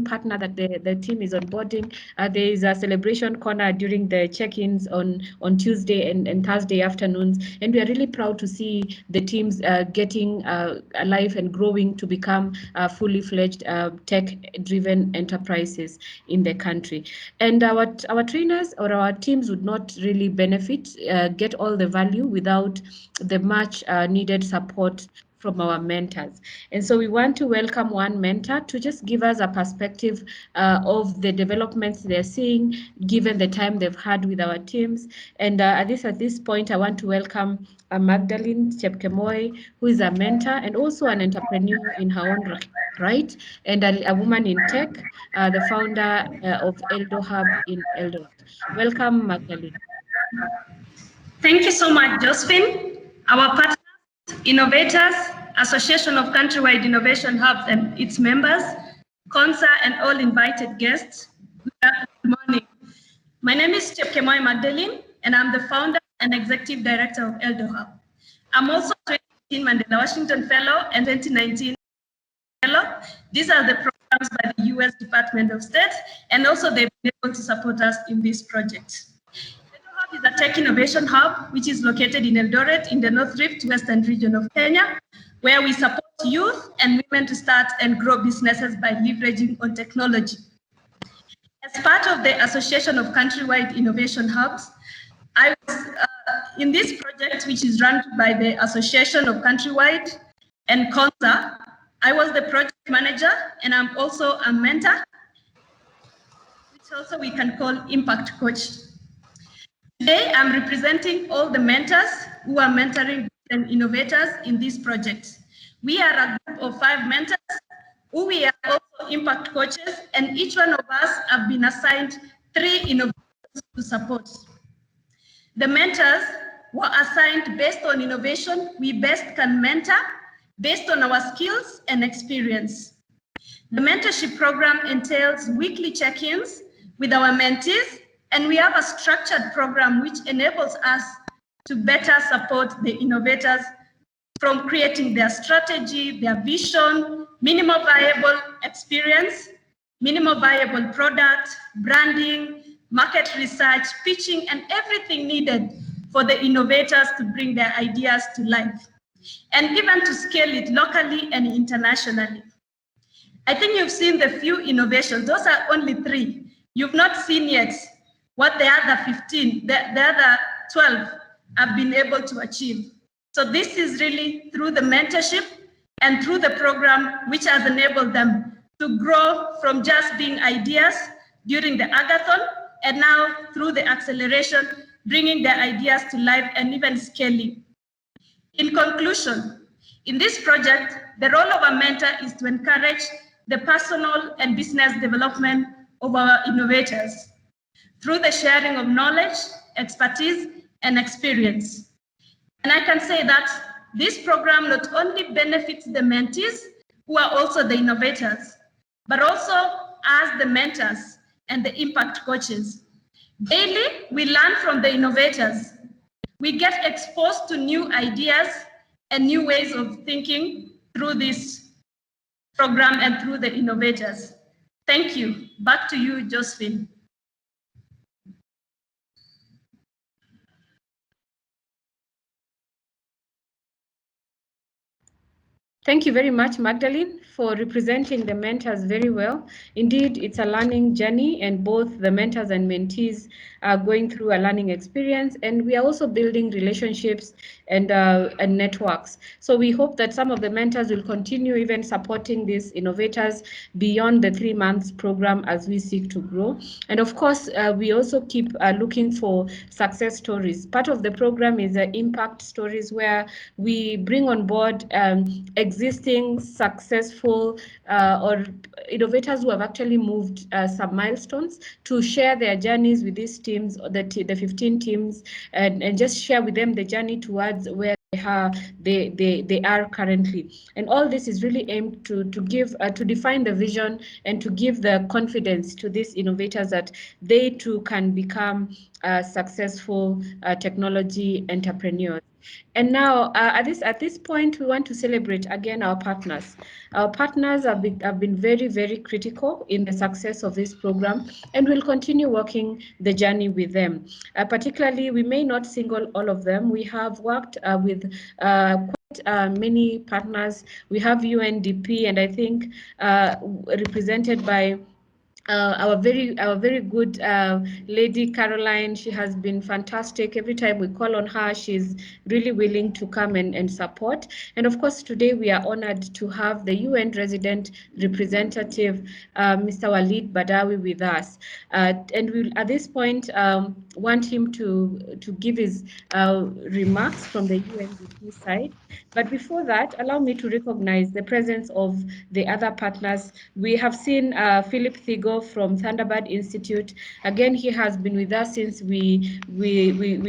partner that the team is onboarding, there is a celebration corner during the check-ins on Tuesday and Thursday afternoons, and we are really proud to see the teams getting alive and growing to become fully fledged tech-driven enterprises in the country. And our trainers or our teams would not really benefit, get all the value without the much needed support from our mentors. And so we want to welcome one mentor to just give us a perspective of the developments they're seeing, given the time they've had with our teams. And at this point, I want to welcome Magdalene Chepkemoi, who is a mentor and also an entrepreneur in her own right, and a woman in tech, the founder of Eldo Hub in Eldoret. Welcome, Magdalene. Thank you so much, Josephine. Our partners, innovators, Association of Countrywide Innovation Hubs and its members, CONSA, and all invited guests, good morning. My name is Chepkemoi Magdalene, and I'm the founder and executive director of Eldo Hub. I'm also a 2018 Mandela Washington Fellow and 2019 Fellow. These are the programs by the US Department of State, and also they've been able to support us in this project. Is a tech innovation hub, which is located in Eldoret in the North Rift Western region of Kenya, where we support youth and women to start and grow businesses by leveraging on technology. As part of the Association of Countrywide Innovation Hubs, I was in this project, which is run by the Association of Countrywide and CONSA. I was the project manager, and I'm also a mentor, which also we can call impact coach. Today, I'm representing all the mentors who are mentoring and innovators in this project. We are a group of 5 mentors who we are also impact coaches, and each one of us have been assigned 3 innovators to support. The mentors were assigned based on innovation we best can mentor, based on our skills and experience. The mentorship program entails weekly check-ins with our mentees, and we have a structured program which enables us to better support the innovators from creating their strategy, their vision, minimum viable experience, minimum viable product, branding, market research, pitching, and everything needed for the innovators to bring their ideas to life, and even to scale it locally and internationally. I think you've seen the few innovations. Those are only 3. You've not seen yet what the other 15, the other 12 have been able to achieve. So this is really through the mentorship and through the program, which has enabled them to grow from just being ideas during the hackathon, and now through the acceleration, bringing their ideas to life and even scaling. In conclusion, in this project, the role of a mentor is to encourage the personal and business development of our innovators through the sharing of knowledge, expertise, and experience. And I can say that this program not only benefits the mentees, who are also the innovators, but also as the mentors and the impact coaches. Daily, we learn from the innovators. We get exposed to new ideas and new ways of thinking through this program and through the innovators. Thank you. Back to you, Josephine. Thank you very much, Magdalene, for representing the mentors very well. Indeed, it's a learning journey, and both the mentors and mentees are going through a learning experience, and we are also building relationships and networks. So we hope that some of the mentors will continue even supporting these innovators beyond the 3 months program as we seek to grow. And of course, we also keep looking for success stories. Part of the program is impact stories, where we bring on board existing successful or innovators who have actually moved some milestones to share their journeys with these teams, the 15 teams, and just share with them the journey towards where they are currently. And all this is really aimed to give to define the vision and to give the confidence to these innovators that they too can become successful technology entrepreneurs. And now, at this point, we want to celebrate again our partners. Our partners have been very, very critical in the success of this program, and we'll continue working the journey with them. Particularly, we may not single all of them. We have worked with quite many partners. We have UNDP, and I think represented by our very good lady Caroline. She has been fantastic. Every time we call on her, she's really willing to come and support. And of course, today we are honored to have the UN resident representative, Mr. Walid Badawi, with us. And we'll at this point want him to give his remarks from the UNDP side. But before that, allow me to recognize the presence of the other partners. We have seen Philip Thigo from Thunderbird Institute. Again, he has been with us since we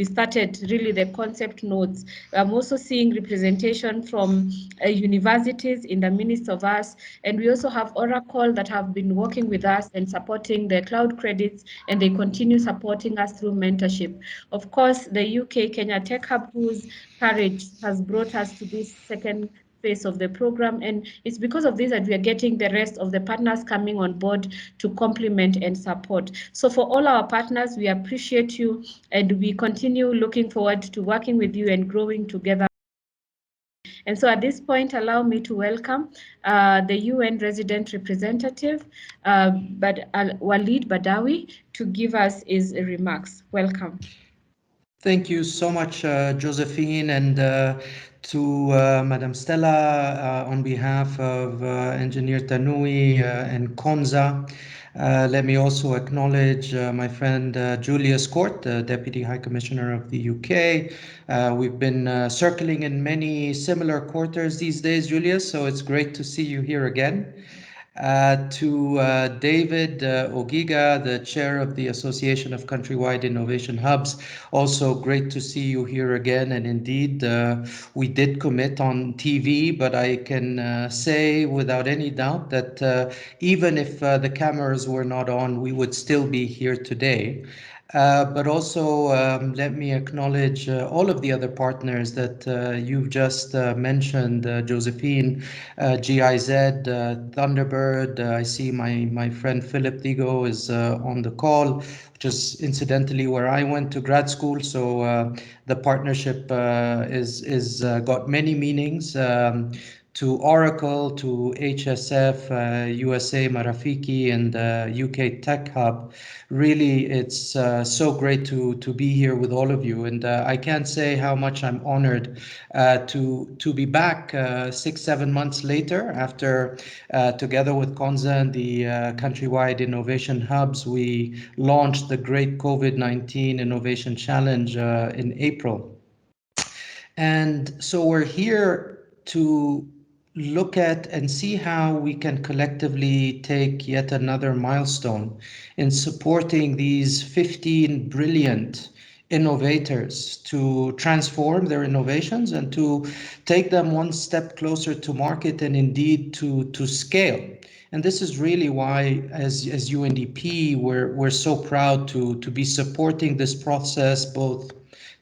started really the concept notes. I'm also seeing representation from universities in the midst of us. And we also have Oracle that have been working with us and supporting the cloud credits, and they continue supporting us through mentorship. Of course, the UK Kenya Tech Hub, whose courage has brought us to this second phase of the program, and it's because of this that we are getting the rest of the partners coming on board to complement and support. So for all our partners, we appreciate you, and we continue looking forward to working with you and growing together. And so at this point, allow me to welcome the UN resident representative, Walid Badawi, to give us his remarks. Welcome. Thank you so much, Josephine, and to Madam Stella on behalf of Engineer Tanui and Konza. Let me also acknowledge my friend Julius Court, the Deputy High Commissioner of the UK. We've been circling in many similar quarters these days, Julius, so it's great to see you here again. To David Ogiga, the chair of the Association of Countrywide Innovation Hubs. Also great to see you here again. And indeed, we did commit on TV, but I can say without any doubt that even if the cameras were not on, we would still be here today. But also let me acknowledge all of the other partners that you've just mentioned, Josephine, GIZ, Thunderbird. I see my friend Philip Thigo is on the call, which is incidentally where I went to grad school. So the partnership is got many meanings. To Oracle, to HSF, USA Marafiki, and UK Tech Hub. Really, it's so great to be here with all of you. And I can't say how much I'm honored to be back 6-7 months later after, together with Konza and the Countrywide Innovation Hubs, we launched the great COVID-19 Innovation Challenge in April. And so we're here to look at and see how we can collectively take yet another milestone in supporting these 15 brilliant innovators to transform their innovations and to take them one step closer to market and indeed to scale. And this is really why, as UNDP, we're so proud to be supporting this process, both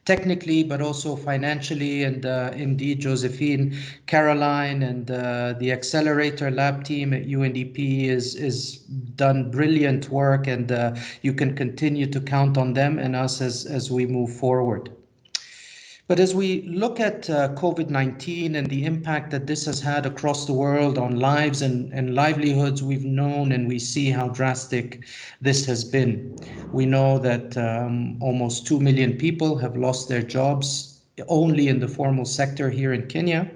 technically, but also financially. And indeed, Josephine, Caroline, and the Accelerator Lab team at UNDP is done brilliant work, and you can continue to count on them and us as we move forward. But as we look at COVID-19 and the impact that this has had across the world on lives and livelihoods, we've known and we see how drastic this has been. We know that almost 2 million people have lost their jobs only in the formal sector here in Kenya.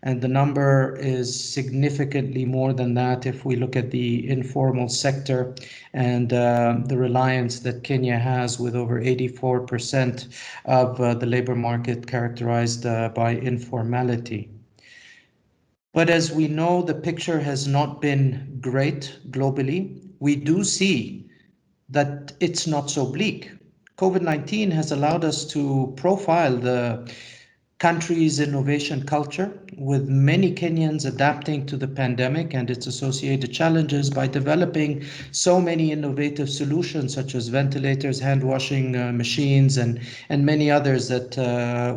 And the number is significantly more than that if we look at the informal sector and the reliance that Kenya has, with over 84% of the labor market characterized by informality. But as we know, the picture has not been great globally. We do see that it's not so bleak. COVID-19 has allowed us to profile the country's innovation culture, with many Kenyans adapting to the pandemic and its associated challenges by developing so many innovative solutions such as ventilators, hand washing machines, and many others that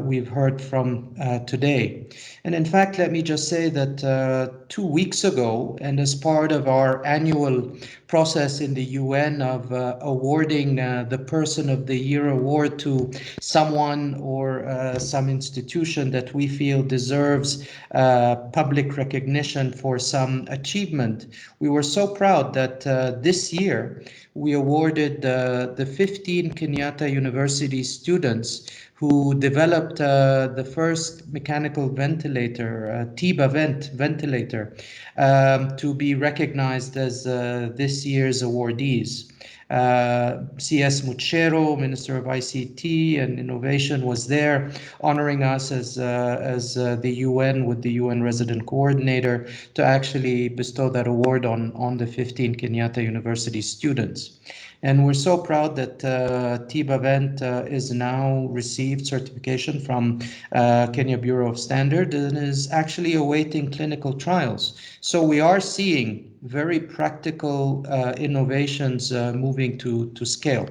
we've heard from today. And in fact, let me just say that 2 weeks ago, and as part of our annual process in the UN of awarding the Person of the Year award to someone or some institution that we feel deserves public recognition for some achievement, we were so proud that this year we awarded the 15 Kenyatta University students who developed the first mechanical ventilator, TIBA ventilator, to be recognized as this year's awardees. CS Muchero, Minister of ICT and Innovation, was there honoring us as the UN, with the UN resident coordinator, to actually bestow that award on the 15 Kenyatta University students. And we're so proud that TIBA Vent is now received certification from Kenya Bureau of Standards and is actually awaiting clinical trials. So we are seeing very practical innovations moving to scale.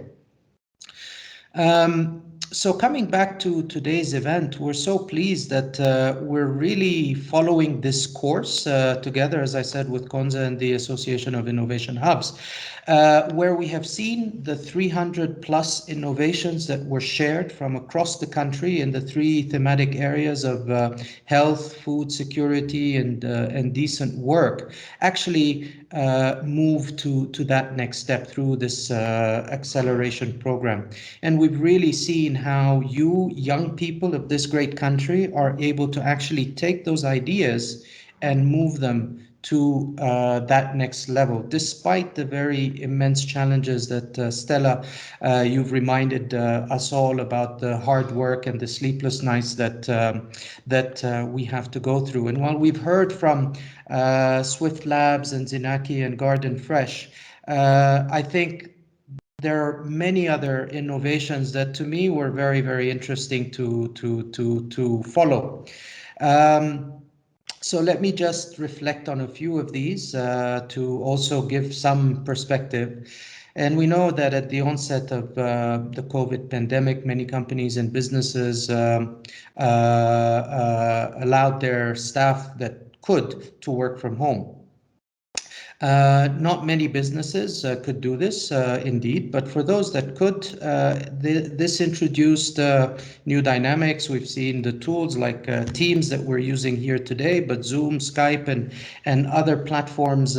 So coming back to today's event, we're so pleased that we're really following this course together, as I said, with Konza and the Association of Innovation Hubs, where we have seen the 300 plus innovations that were shared from across the country in the 3 thematic areas of health, food security, and decent work, actually move to that next step through this acceleration program. And we've really seen how you young people of this great country are able to actually take those ideas and move them to that next level, despite the very immense challenges that Stella, you've reminded us all about, the hard work and the sleepless nights that we have to go through. And while we've heard from Swift Labs and Zinaki and Garden Fresh, I think there are many other innovations that to me were very, very interesting to follow. So let me just reflect on a few of these to also give some perspective. And we know that at the onset of the COVID pandemic, many companies and businesses allowed their staff that could to work from home. Not many businesses could do this, indeed, but for those that could, this introduced new dynamics. We've seen the tools like Teams that we're using here today, but Zoom, Skype, and other platforms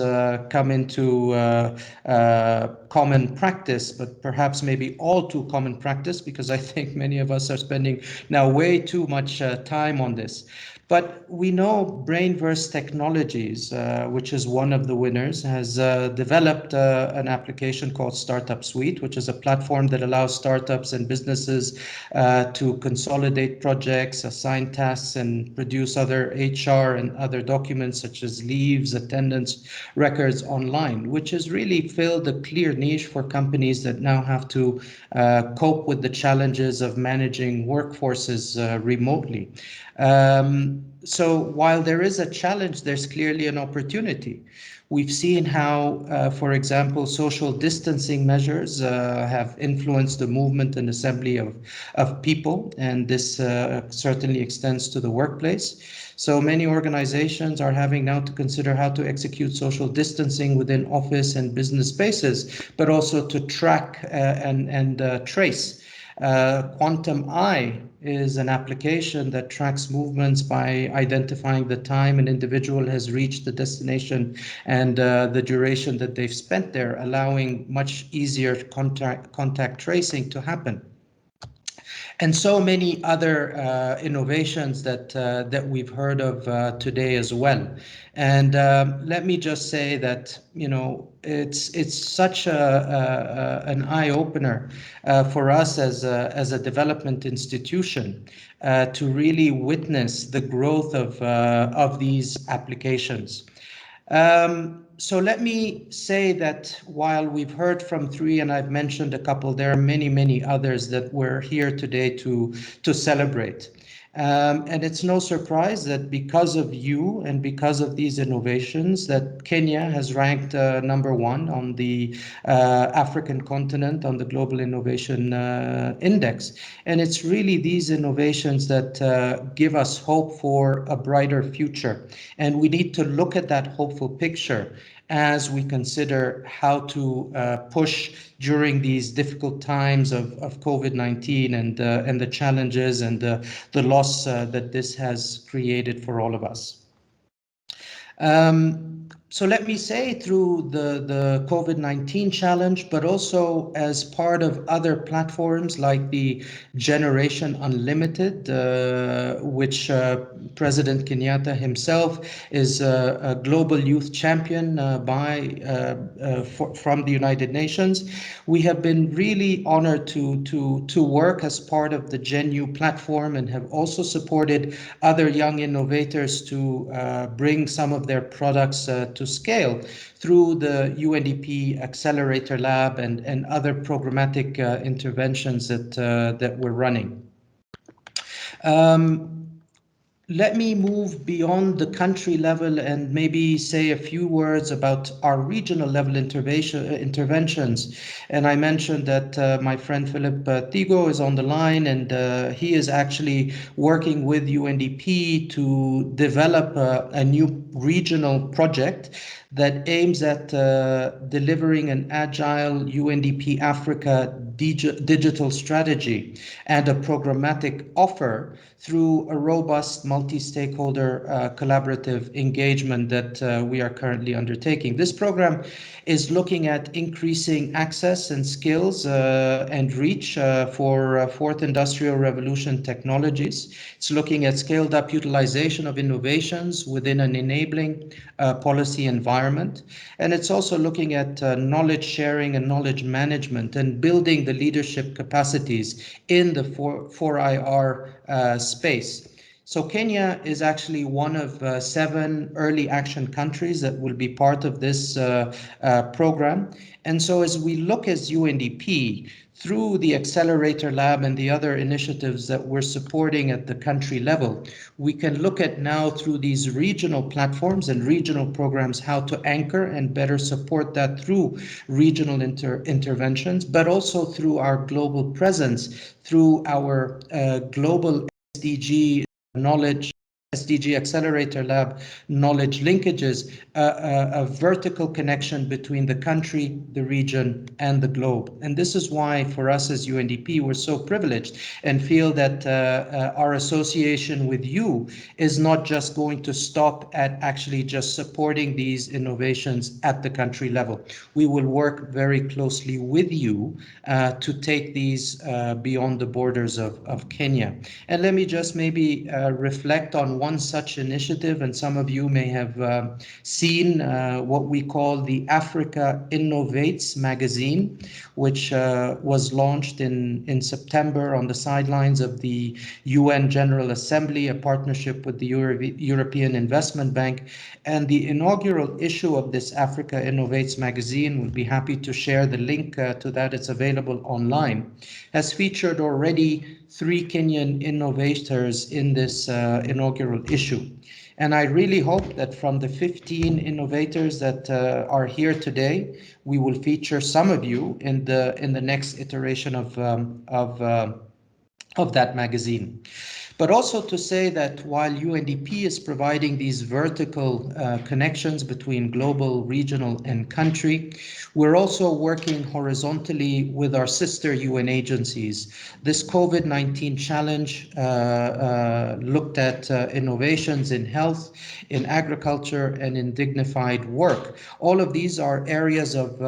come into common practice, but perhaps maybe all too common practice, because I think many of us are spending now way too much time on this. But we know Brainverse Technologies, which is one of the winners, has developed an application called Startup Suite, which is a platform that allows startups and businesses to consolidate projects, assign tasks, and produce other HR and other documents such as leaves, attendance records online, which has really filled a clear niche for companies that now have to cope with the challenges of managing workforces remotely. so while there is a challenge, there's clearly an opportunity. We've seen how, for example, social distancing measures have influenced the movement and assembly of people, and this certainly extends to the workplace. So many organizations are having now to consider how to execute social distancing within office and business spaces, but also to track and trace. Quantum Eye is an application that tracks movements by identifying the time an individual has reached the destination and the duration that they've spent there, allowing much easier contact tracing to happen. And so many other innovations that we've heard of today as well. And let me just say that, you know, it's such an eye opener for us as a development institution to really witness the growth of these applications. So let me say that while we've heard from three, and I've mentioned a couple, there are many, many others that we're here today to celebrate. And it's no surprise that because of you and because of these innovations that Kenya has ranked #1 on the African continent on the Global Innovation Index. And it's really these innovations that give us hope for a brighter future. And we need to look at that hopeful picture as we consider how to push during these difficult times of COVID-19 and the challenges and the loss that this has created for all of us. So let me say through the COVID-19 challenge, but also as part of other platforms like the Generation Unlimited, which President Kenyatta himself is a global youth champion from the United Nations. We have been really honored to work as part of the GenU platform and have also supported other young innovators to bring some of their products to scale through the UNDP Accelerator Lab and other programmatic interventions that we're running. Let me move beyond the country level and maybe say a few words about our regional level interventions. And I mentioned that my friend Philip Tigo is on the line, and he is actually working with UNDP to develop a new regional project that aims at delivering an agile UNDP Africa digital strategy and a programmatic offer through a robust multi-stakeholder collaborative engagement that we are currently undertaking. This program is looking at increasing access and skills and reach for fourth industrial revolution technologies. It's looking at scaled up utilization of innovations within an enabling policy environment. And it's also looking at knowledge sharing and knowledge management and building the leadership capacities in the 4IR space. So Kenya is actually one of 7 early action countries that will be part of this program. And so as we look as UNDP through the Accelerator Lab and the other initiatives that we're supporting at the country level, we can look at now through these regional platforms and regional programs how to anchor and better support that through regional interventions, but also through our global presence, through our global SDG knowledge, SDG Accelerator Lab knowledge linkages, a vertical connection between the country, the region, and the globe. And this is why for us as UNDP, we're so privileged and feel that our association with you is not just going to stop at actually just supporting these innovations at the country level. We will work very closely with you to take these beyond the borders of Kenya. And let me just maybe reflect on one such initiative, and some of you may have seen what we call the Africa Innovates magazine, which was launched in September on the sidelines of the UN General Assembly, a partnership with the European Investment Bank. And the inaugural issue of this Africa Innovates magazine, we'll be happy to share the link to that, it's available online, has featured already 3 Kenyan innovators in this inaugural issue. And I really hope that from the 15 innovators that are here today, we will feature some of you in the next iteration of that magazine. But also to say that while UNDP is providing these vertical connections between global, regional, and country, we're also working horizontally with our sister UN agencies. This COVID-19 challenge looked at innovations in health, in agriculture, and in dignified work. All of these are areas of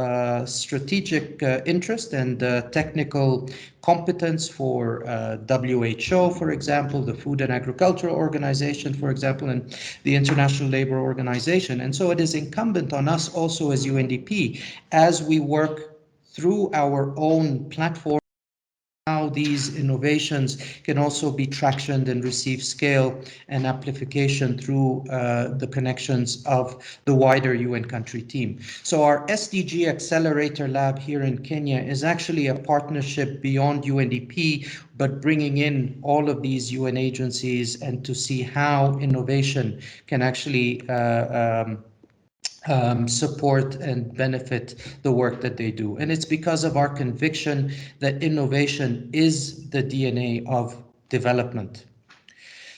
strategic interest and technical competence for WHO, for example, the Food and Agricultural Organization, for example, and the International Labour Organization. And so it is incumbent on us also as UNDP, as we work through our own platform, how these innovations can also be tractioned and receive scale and amplification through the connections of the wider UN country team. So our SDG Accelerator Lab here in Kenya is actually a partnership beyond UNDP, but bringing in all of these UN agencies and to see how innovation can actually support and benefit the work that they do. And it's because of our conviction that innovation is the DNA of development.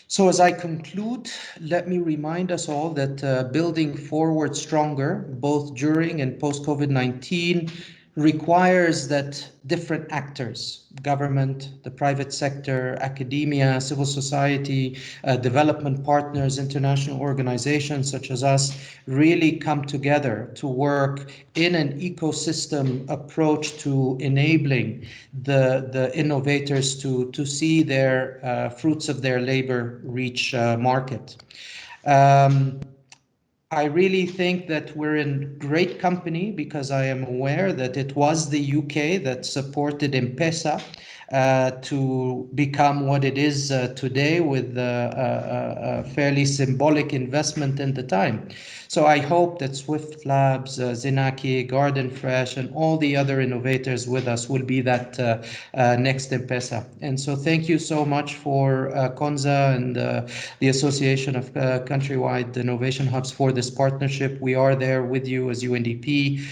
So as I conclude, let me remind us all that building forward stronger, both during and post-COVID-19, requires that different actors, government, the private sector, academia, civil society, development partners, international organizations such as us, really come together to work in an ecosystem approach to enabling the innovators to see their fruits of their labor reach market. I really think that we're in great company because I am aware that it was the UK that supported M-Pesa to become what it is today with a fairly symbolic investment in the time. So I hope that Swift Labs, Zenaki, Garden Fresh, and all the other innovators with us will be that next M-Pesa. And so thank you so much for Konza and the Association of Countrywide Innovation Hubs for this partnership. We are there with you as UNDP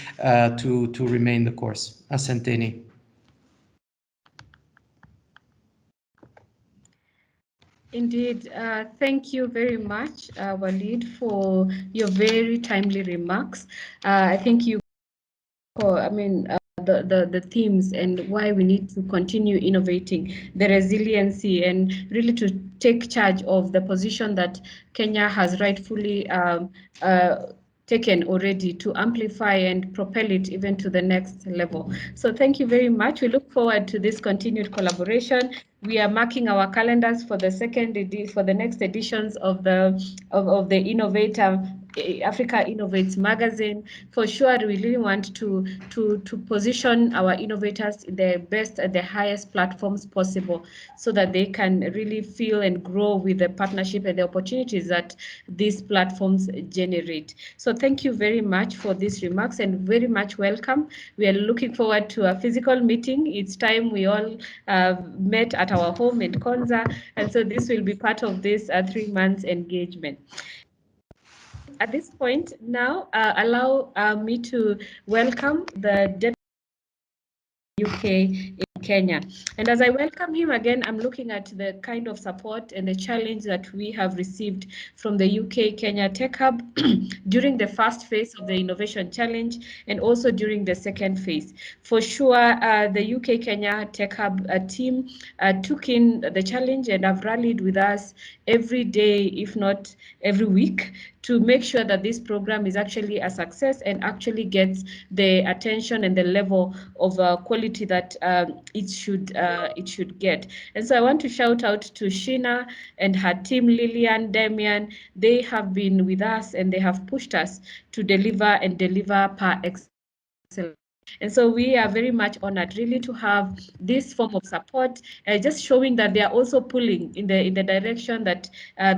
to remain the course. Asanteni. Indeed. Thank you very much, Walid, for your very timely remarks. I think you, the themes and why we need to continue innovating, the resiliency, and really to take charge of the position that Kenya has rightfully taken already to amplify and propel it even to the next level. So thank you very much. We look forward to this continued collaboration. We are marking our calendars for the next editions of the Innovator Africa Innovates magazine. For sure, we really want to position our innovators in the best and the highest platforms possible so that they can really feel and grow with the partnership and the opportunities that these platforms generate. So thank you very much for these remarks and very much welcome. We are looking forward to a physical meeting. It's time we all met at our home in Konza, and so this will be part of this 3 months engagement. At this point now, allow me to welcome the Deputy UK in Kenya. And as I welcome him again, I'm looking at the kind of support and the challenge that we have received from the UK Kenya Tech Hub during the first phase of the Innovation Challenge and also during the second phase. For sure, the UK Kenya Tech Hub team took in the challenge and have rallied with us every day, if not every week, to make sure that this program is actually a success and actually gets the attention and the level of quality that it should get. And so I want to shout out to Sheena and her team, Lillian, Damian. They have been with us and they have pushed us to deliver per excellence. And so we are very much honored really to have this form of support, just showing that they are also pulling in the direction that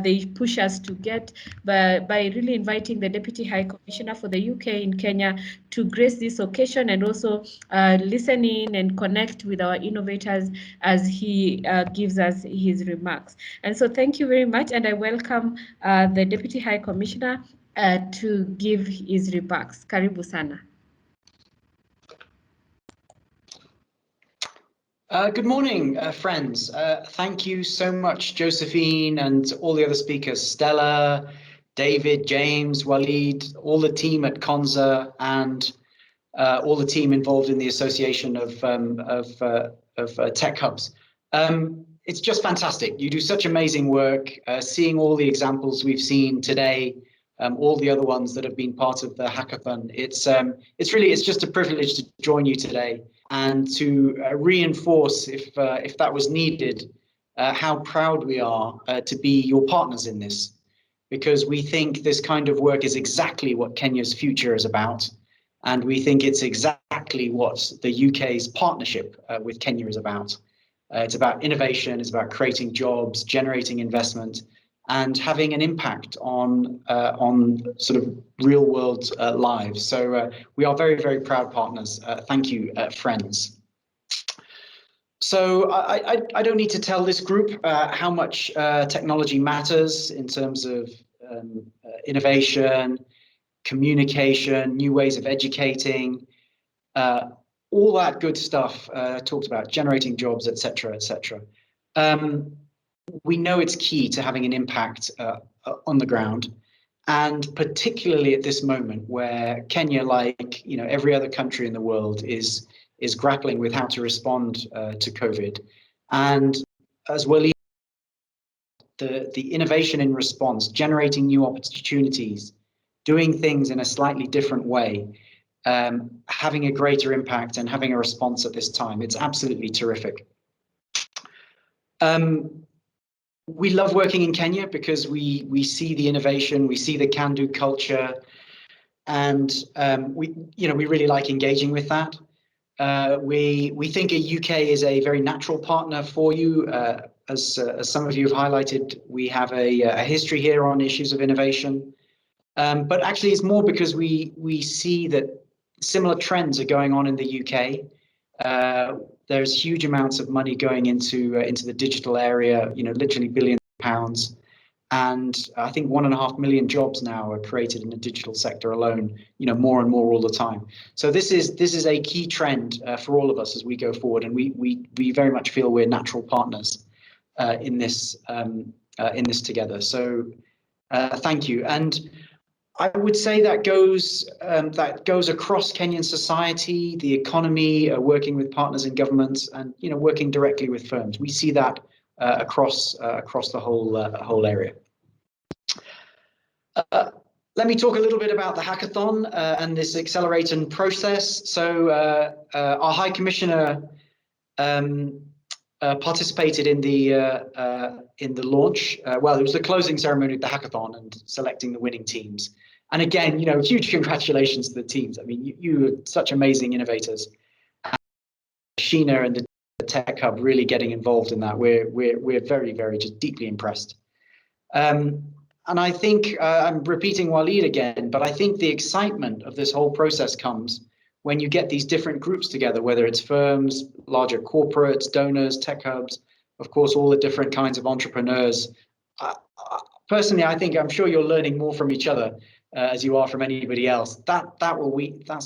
they push us to get, by really inviting the Deputy High Commissioner for the UK in Kenya to grace this occasion, and also listen in and connect with our innovators as he gives us his remarks. And so thank you very much, and I welcome the Deputy High Commissioner to give his remarks. Karibu sana. Good morning, friends. Thank you so much, Josephine, and all the other speakers, Stella, David, James, Walid, all the team at Konza, and all the team involved in the Association of Tech Hubs. It's just fantastic. You do such amazing work. Seeing all the examples we've seen today, all the other ones that have been part of the hackathon, it's just a privilege to join you today, and to reinforce, if that was needed, how proud we are to be your partners in this, because we think this kind of work is exactly what Kenya's future is about, and we think it's exactly what the UK's partnership with Kenya is about. It's about innovation, it's about creating jobs, generating investment, and having an impact on sort of real world lives. So we are very, very proud partners. Thank you, friends. So I don't need to tell this group how much technology matters in terms of innovation, communication, new ways of educating, all that good stuff talked about, generating jobs, etc., etc. We know it's key to having an impact on the ground, and particularly at this moment where Kenya, like every other country in the world, is grappling with how to respond to COVID. And as well, the innovation in response, generating new opportunities, doing things in a slightly different way, having a greater impact and having a response at this time, it's absolutely terrific. We love working in Kenya because we see the innovation, we see the can-do culture, and we really like engaging with that. We think a UK is a very natural partner for you. As some of you have highlighted, we have a history here on issues of innovation. But actually, it's more because we see that similar trends are going on in the UK. There's huge amounts of money going into the digital area, literally billions of pounds. And I think 1.5 million jobs now are created in the digital sector alone, more and more all the time. So this is a key trend for all of us as we go forward, and we very much feel we're natural partners in this together. So thank you. And I would say that goes across Kenyan society, the economy, working with partners in governments, and working directly with firms. We see that across the whole area. Let me talk a little bit about the hackathon and this accelerator process. So our High Commissioner participated in the launch. Well, it was the closing ceremony of the hackathon and selecting the winning teams. And again, huge congratulations to the teams. I mean, you are such amazing innovators. Sheena and the Tech Hub really getting involved in that. We're very, very just deeply impressed. And I think I'm repeating Walid again, but I think the excitement of this whole process comes when you get these different groups together, whether it's firms, larger corporates, donors, tech hubs, of course, all the different kinds of entrepreneurs. Personally, I'm sure you're learning more from each other as you are from anybody else. That's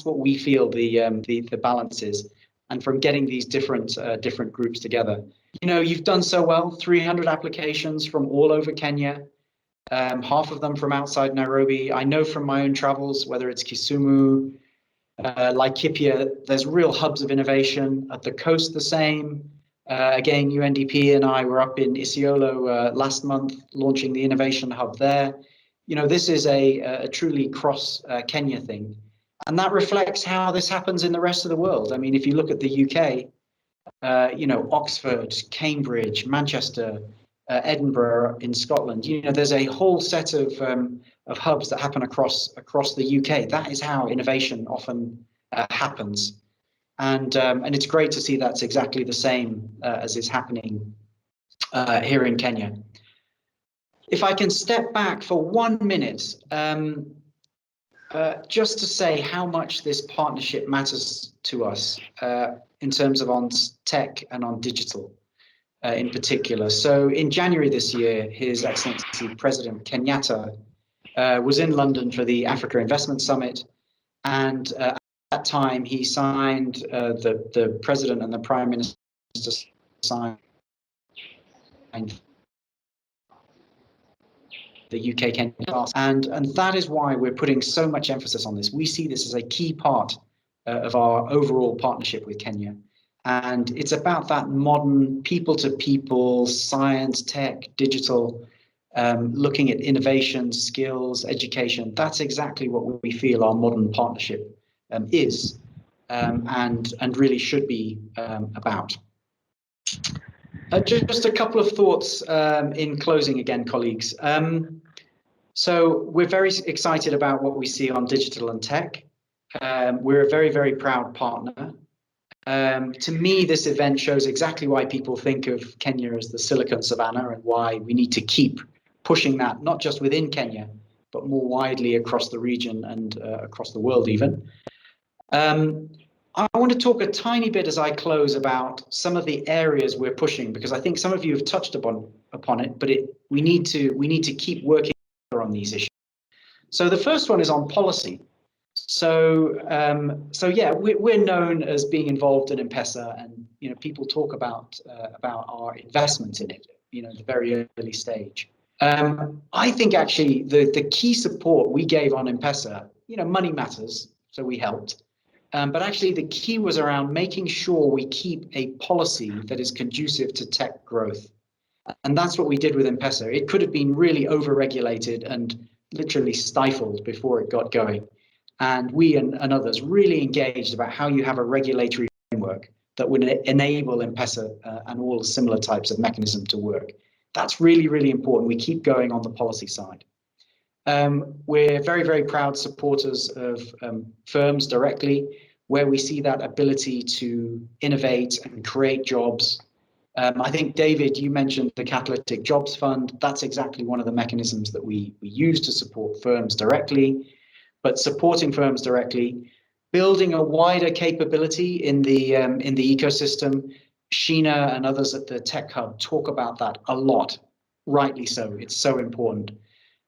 what we feel the balance is, and from getting these different groups together. You've done so well. 300 applications from all over Kenya. Half of them from outside Nairobi. I know from my own travels, whether it's Kisumu, Laikipia, there's real hubs of innovation. At the coast, the same. Again, UNDP and I were up in Isiolo last month, launching the innovation hub there. This is a truly cross Kenya thing. And that reflects how this happens in the rest of the world. I mean, if you look at the UK, Oxford, Cambridge, Manchester, Edinburgh in Scotland, there's a whole set of hubs that happen across the UK. That is how innovation often happens. And it's great to see that's exactly the same as is happening here in Kenya. If I can step back for 1 minute, just to say how much this partnership matters to us in terms of on tech and on digital in particular. So in January this year, His Excellency President Kenyatta was in London for the Africa Investment Summit. And at that time, he signed, the President and the Prime Minister signed the UK-Kenya task. And that is why we're putting so much emphasis on this. We see this as a key part of our overall partnership with Kenya. And it's about that modern people-to-people, science, tech, digital, looking at innovation, skills, education. That's exactly what we feel our modern partnership is and really should be about. Just a couple of thoughts in closing again, colleagues. So we're very excited about what we see on digital and tech. We're a very, very proud partner. To me, this event shows exactly why people think of Kenya as the Silicon Savannah and why we need to keep pushing that, not just within Kenya, but more widely across the region and across the world even. I want to talk a tiny bit as I close about some of the areas we're pushing, because I think some of you have touched upon it, but we need to keep working on these issues. So the first one is on policy. So yeah, we're known as being involved in M-Pesa, and people talk about our investment in it, the very early stage. I think actually the key support we gave on M-Pesa, money matters, so we helped. But actually the key was around making sure we keep a policy that is conducive to tech growth. And that's what we did with M-Pesa. It could have been really over-regulated and literally stifled before it got going. And we and others really engaged about how you have a regulatory framework that would enable M-Pesa and all similar types of mechanism to work. That's really, really important. We keep going on the policy side. We're very, very proud supporters of firms directly, where we see that ability to innovate and create jobs. I think, David, you mentioned the Catalytic Jobs Fund. That's exactly one of the mechanisms that we use to support firms directly. But supporting firms directly, building a wider capability in the ecosystem. Sheena and others at the Tech Hub talk about that a lot, rightly so. It's so important.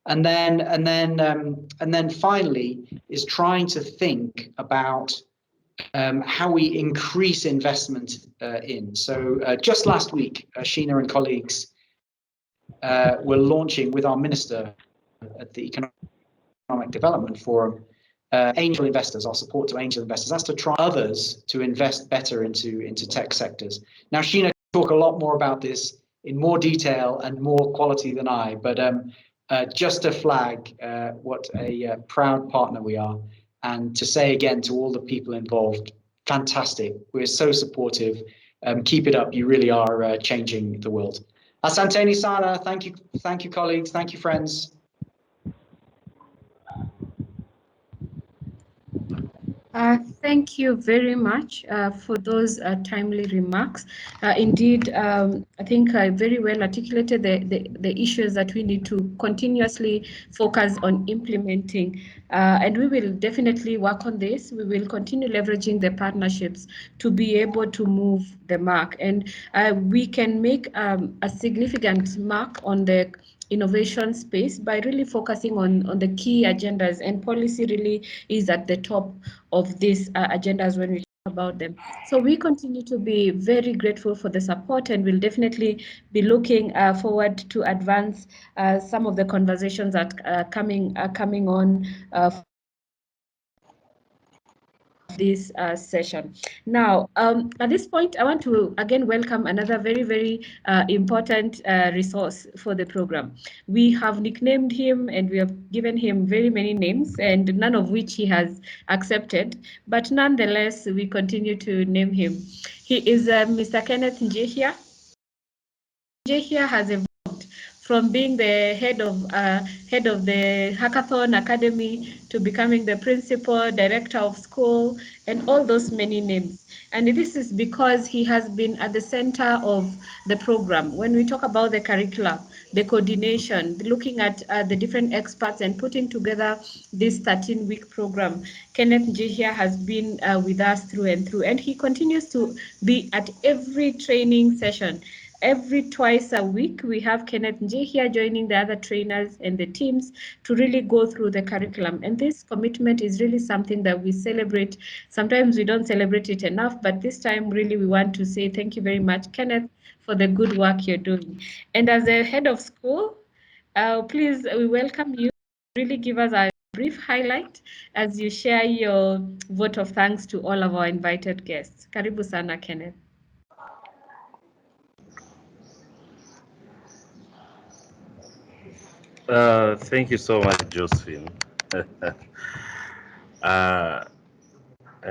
And then finally is trying to think about how we increase investment in. So just last week, Sheena and colleagues were launching with our minister at the Economic Development Forum, angel investors, our support to angel investors. That's to try others to invest better into tech sectors. Now, Sheena can talk a lot more about this in more detail and more quality than I, but just to flag what a proud partner we are, and to say again to all the people involved, fantastic. We're so supportive. Keep it up. You really are changing the world. Asanteni sana. Thank you, colleagues. Thank you, friends. Thank you very much for those timely remarks. Indeed, I think I very well articulated the issues that we need to continuously focus on implementing. And we will definitely work on this. We will continue leveraging the partnerships to be able to move the mark. And we can make a significant mark on the innovation space by really focusing on the key agendas, and policy really is at the top of these agendas when we talk about them. So we continue to be very grateful for the support, and we'll definitely be looking forward to advance some of the conversations that are coming on this session. Now, at this point, I want to again welcome another very, very important resource for the program. We have nicknamed him and we have given him very many names, and none of which he has accepted, but nonetheless, we continue to name him. He is Mr. Kenneth Njehia. Njehia has evolved from being the head of the Hackathon Academy to becoming the principal, director of school, and all those many names. And this is because he has been at the center of the program. When we talk about the curricula, the coordination, looking at the different experts and putting together this 13-week program, Kenneth Njihia has been with us through and through, and he continues to be at every training session. Every twice a week, we have Kenneth Njihia joining the other trainers and the teams to really go through the curriculum. And this commitment is really something that we celebrate. Sometimes we don't celebrate it enough, but this time really we want to say thank you very much, Kenneth, for the good work you're doing. And as the head of school, please, we welcome you. Really give us a brief highlight as you share your vote of thanks to all of our invited guests. Karibu sana, Kenneth. Thank you so much, Josephine. I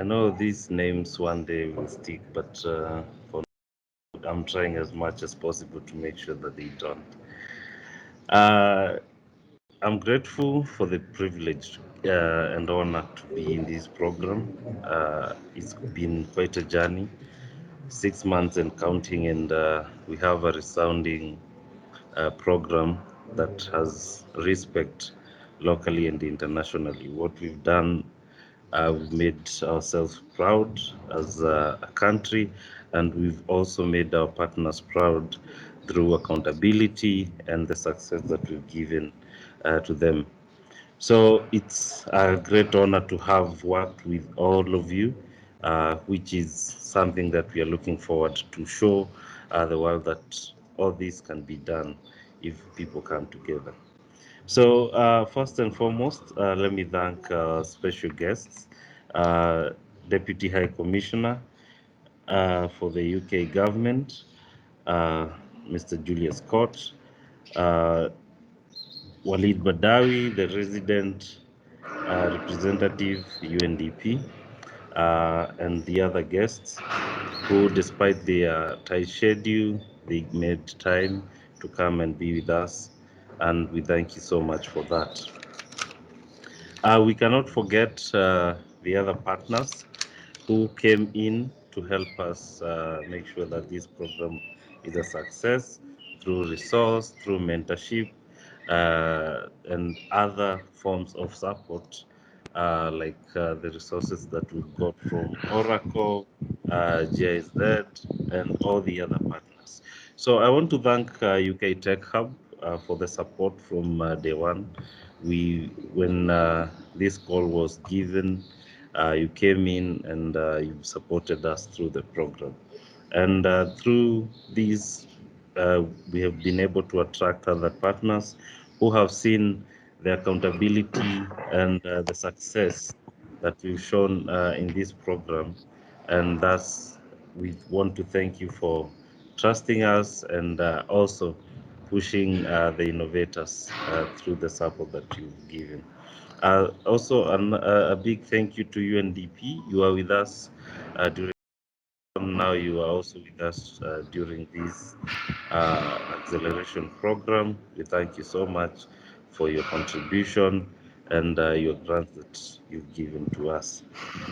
know these names one day will stick, but for now, I'm trying as much as possible to make sure that they don't. I'm grateful for the privilege and honor to be in this program. It's been quite a journey, 6 months and counting, and we have a resounding program that has respect locally and internationally. What we've done, we've made ourselves proud as a country, and we've also made our partners proud through accountability and the success that we've given to them. So it's a great honor to have worked with all of you, which is something that we are looking forward to show the world that all this can be done if people come together. So first and foremost, let me thank special guests, Deputy High Commissioner for the UK government, Mr. Julius Scott, Walid Badawi, the resident representative, UNDP, and the other guests who, despite their tight schedule, they made time to come and be with us, and we thank you so much for that. We cannot forget the other partners who came in to help us make sure that this program is a success through resource, through mentorship, and other forms of support, like the resources that we got from Oracle, GIZ, and all the other partners. So I want to thank UK Tech Hub for the support from day one. When this call was given, you came in and you supported us through the program. And through these, we have been able to attract other partners who have seen the accountability and the success that we've shown in this program. And thus, we want to thank you for trusting us and also pushing the innovators through the support that you've given. Also, a big thank you to UNDP. You are with us during. Now you are also with us during this acceleration program. We thank you so much for your contribution and your grants that you've given to us.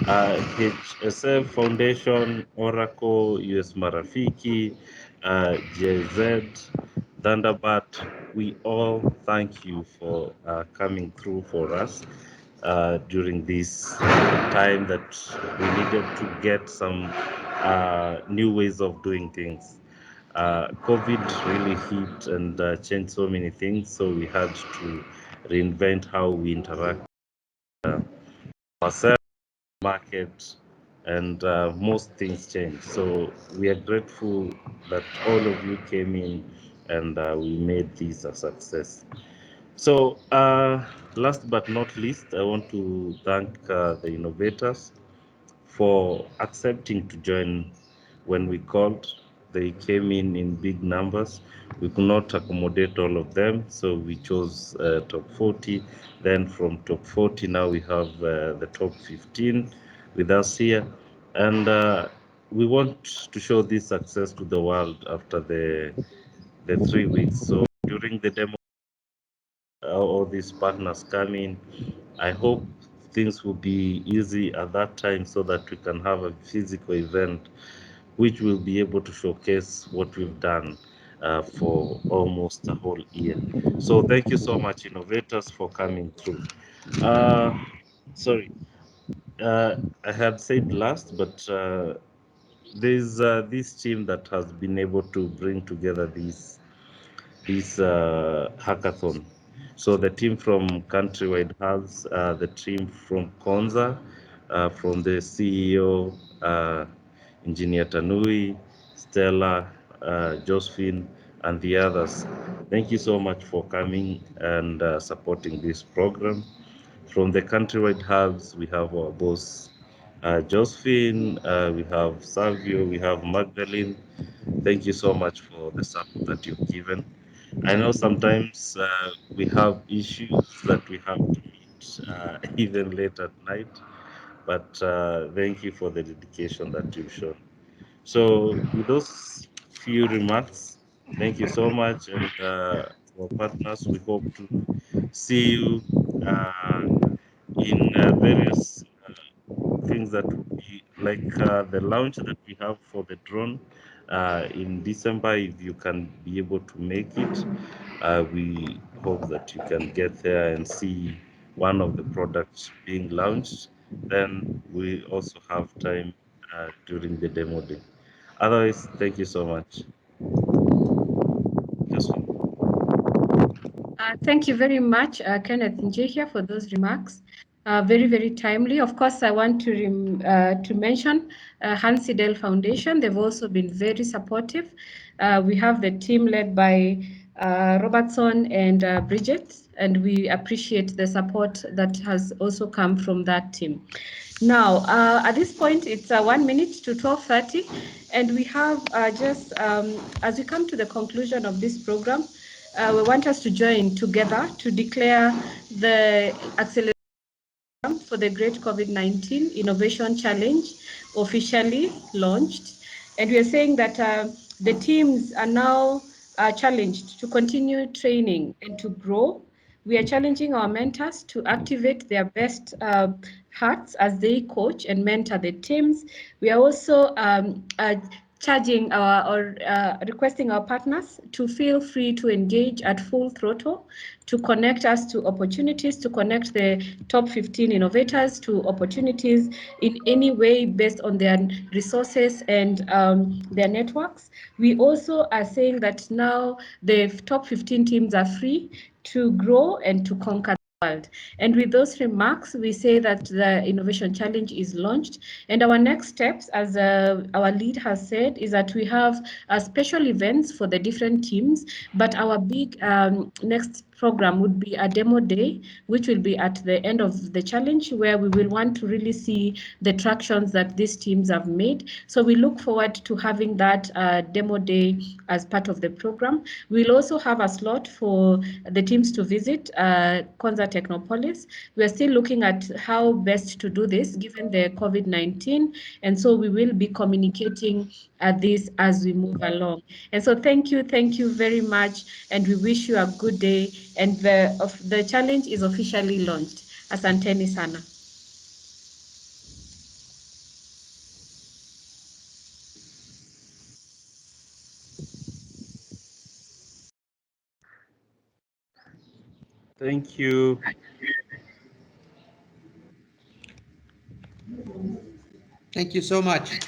HSF Foundation, Oracle, US Marafiki, GIZ, Thunderbird, we all thank you for coming through for us during this time that we needed to get some new ways of doing things. COVID really hit and changed so many things, so we had to reinvent how we interact with ourselves, market, and most things changed. So we are grateful that all of you came in and we made this a success. So last but not least, I want to thank the innovators for accepting to join when we called. They came in big numbers. We could not accommodate all of them, so we chose top 40. Then from top 40, now we have the top 15 with us here. And we want to show this success to the world after the 3 weeks. So during during the demo, all these partners coming. I hope things will be easy at that time so that we can have a physical event which will be able to showcase what we've done for almost a whole year. So thank you so much, innovators, for coming through. Sorry, I had said last, but there's this team that has been able to bring together this hackathon. So the team from Countrywide Hubs, the team from Konza, from the CEO, Engineer Tanui, Stella, Josephine, and the others. Thank you so much for coming and supporting this program. From the Countrywide Hubs, we have our boss, Josephine, we have Savio, we have Magdalene. Thank you so much for the support that you've given. I know sometimes we have issues that we have to meet even late at night, but thank you for the dedication that you've shown. So with those few remarks, thank you so much. And our partners, we hope to see you in various things that would be like the launch that we have for the drone in December. If you can be able to make it, we hope that you can get there and see one of the products being launched. Then we also have time during the demo day. Otherwise, thank you so much. Thank you very much, Kenneth Njehia, for those remarks. Very, very timely. Of course, I want to mention Hansi Dell Foundation. They've also been very supportive. We have the team led by Robertson and Bridget, and we appreciate the support that has also come from that team. Now, at this point, it's 1 minute to 12:30, and we have just, as we come to the conclusion of this program, we want us to join together to declare the acceleration for the Great COVID-19 Innovation Challenge officially launched. And we are saying that the teams are now challenged to continue training and to grow. We are challenging our mentors to activate their best hearts as they coach and mentor the teams. We are also charging or requesting our partners to feel free to engage at full throttle, to connect us to opportunities, to connect the top 15 innovators to opportunities in any way based on their resources and their networks. We also are saying that now the top 15 teams are free to grow and to conquer the world. And with those remarks, we say that the Innovation Challenge is launched. And our next steps, as our lead has said, is that we have special events for the different teams, but our big next program would be a demo day, which will be at the end of the challenge, where we will want to really see the tractions that these teams have made. So we look forward to having that demo day as part of the program. We'll also have a slot for the teams to visit Konza Technopolis. We are still looking at how best to do this given the COVID-19, and so we will be communicating this as we move along. And so thank you very much, and we wish you a good day. And the challenge is officially launched. Asanteni sana. Thank you. Thank you so much.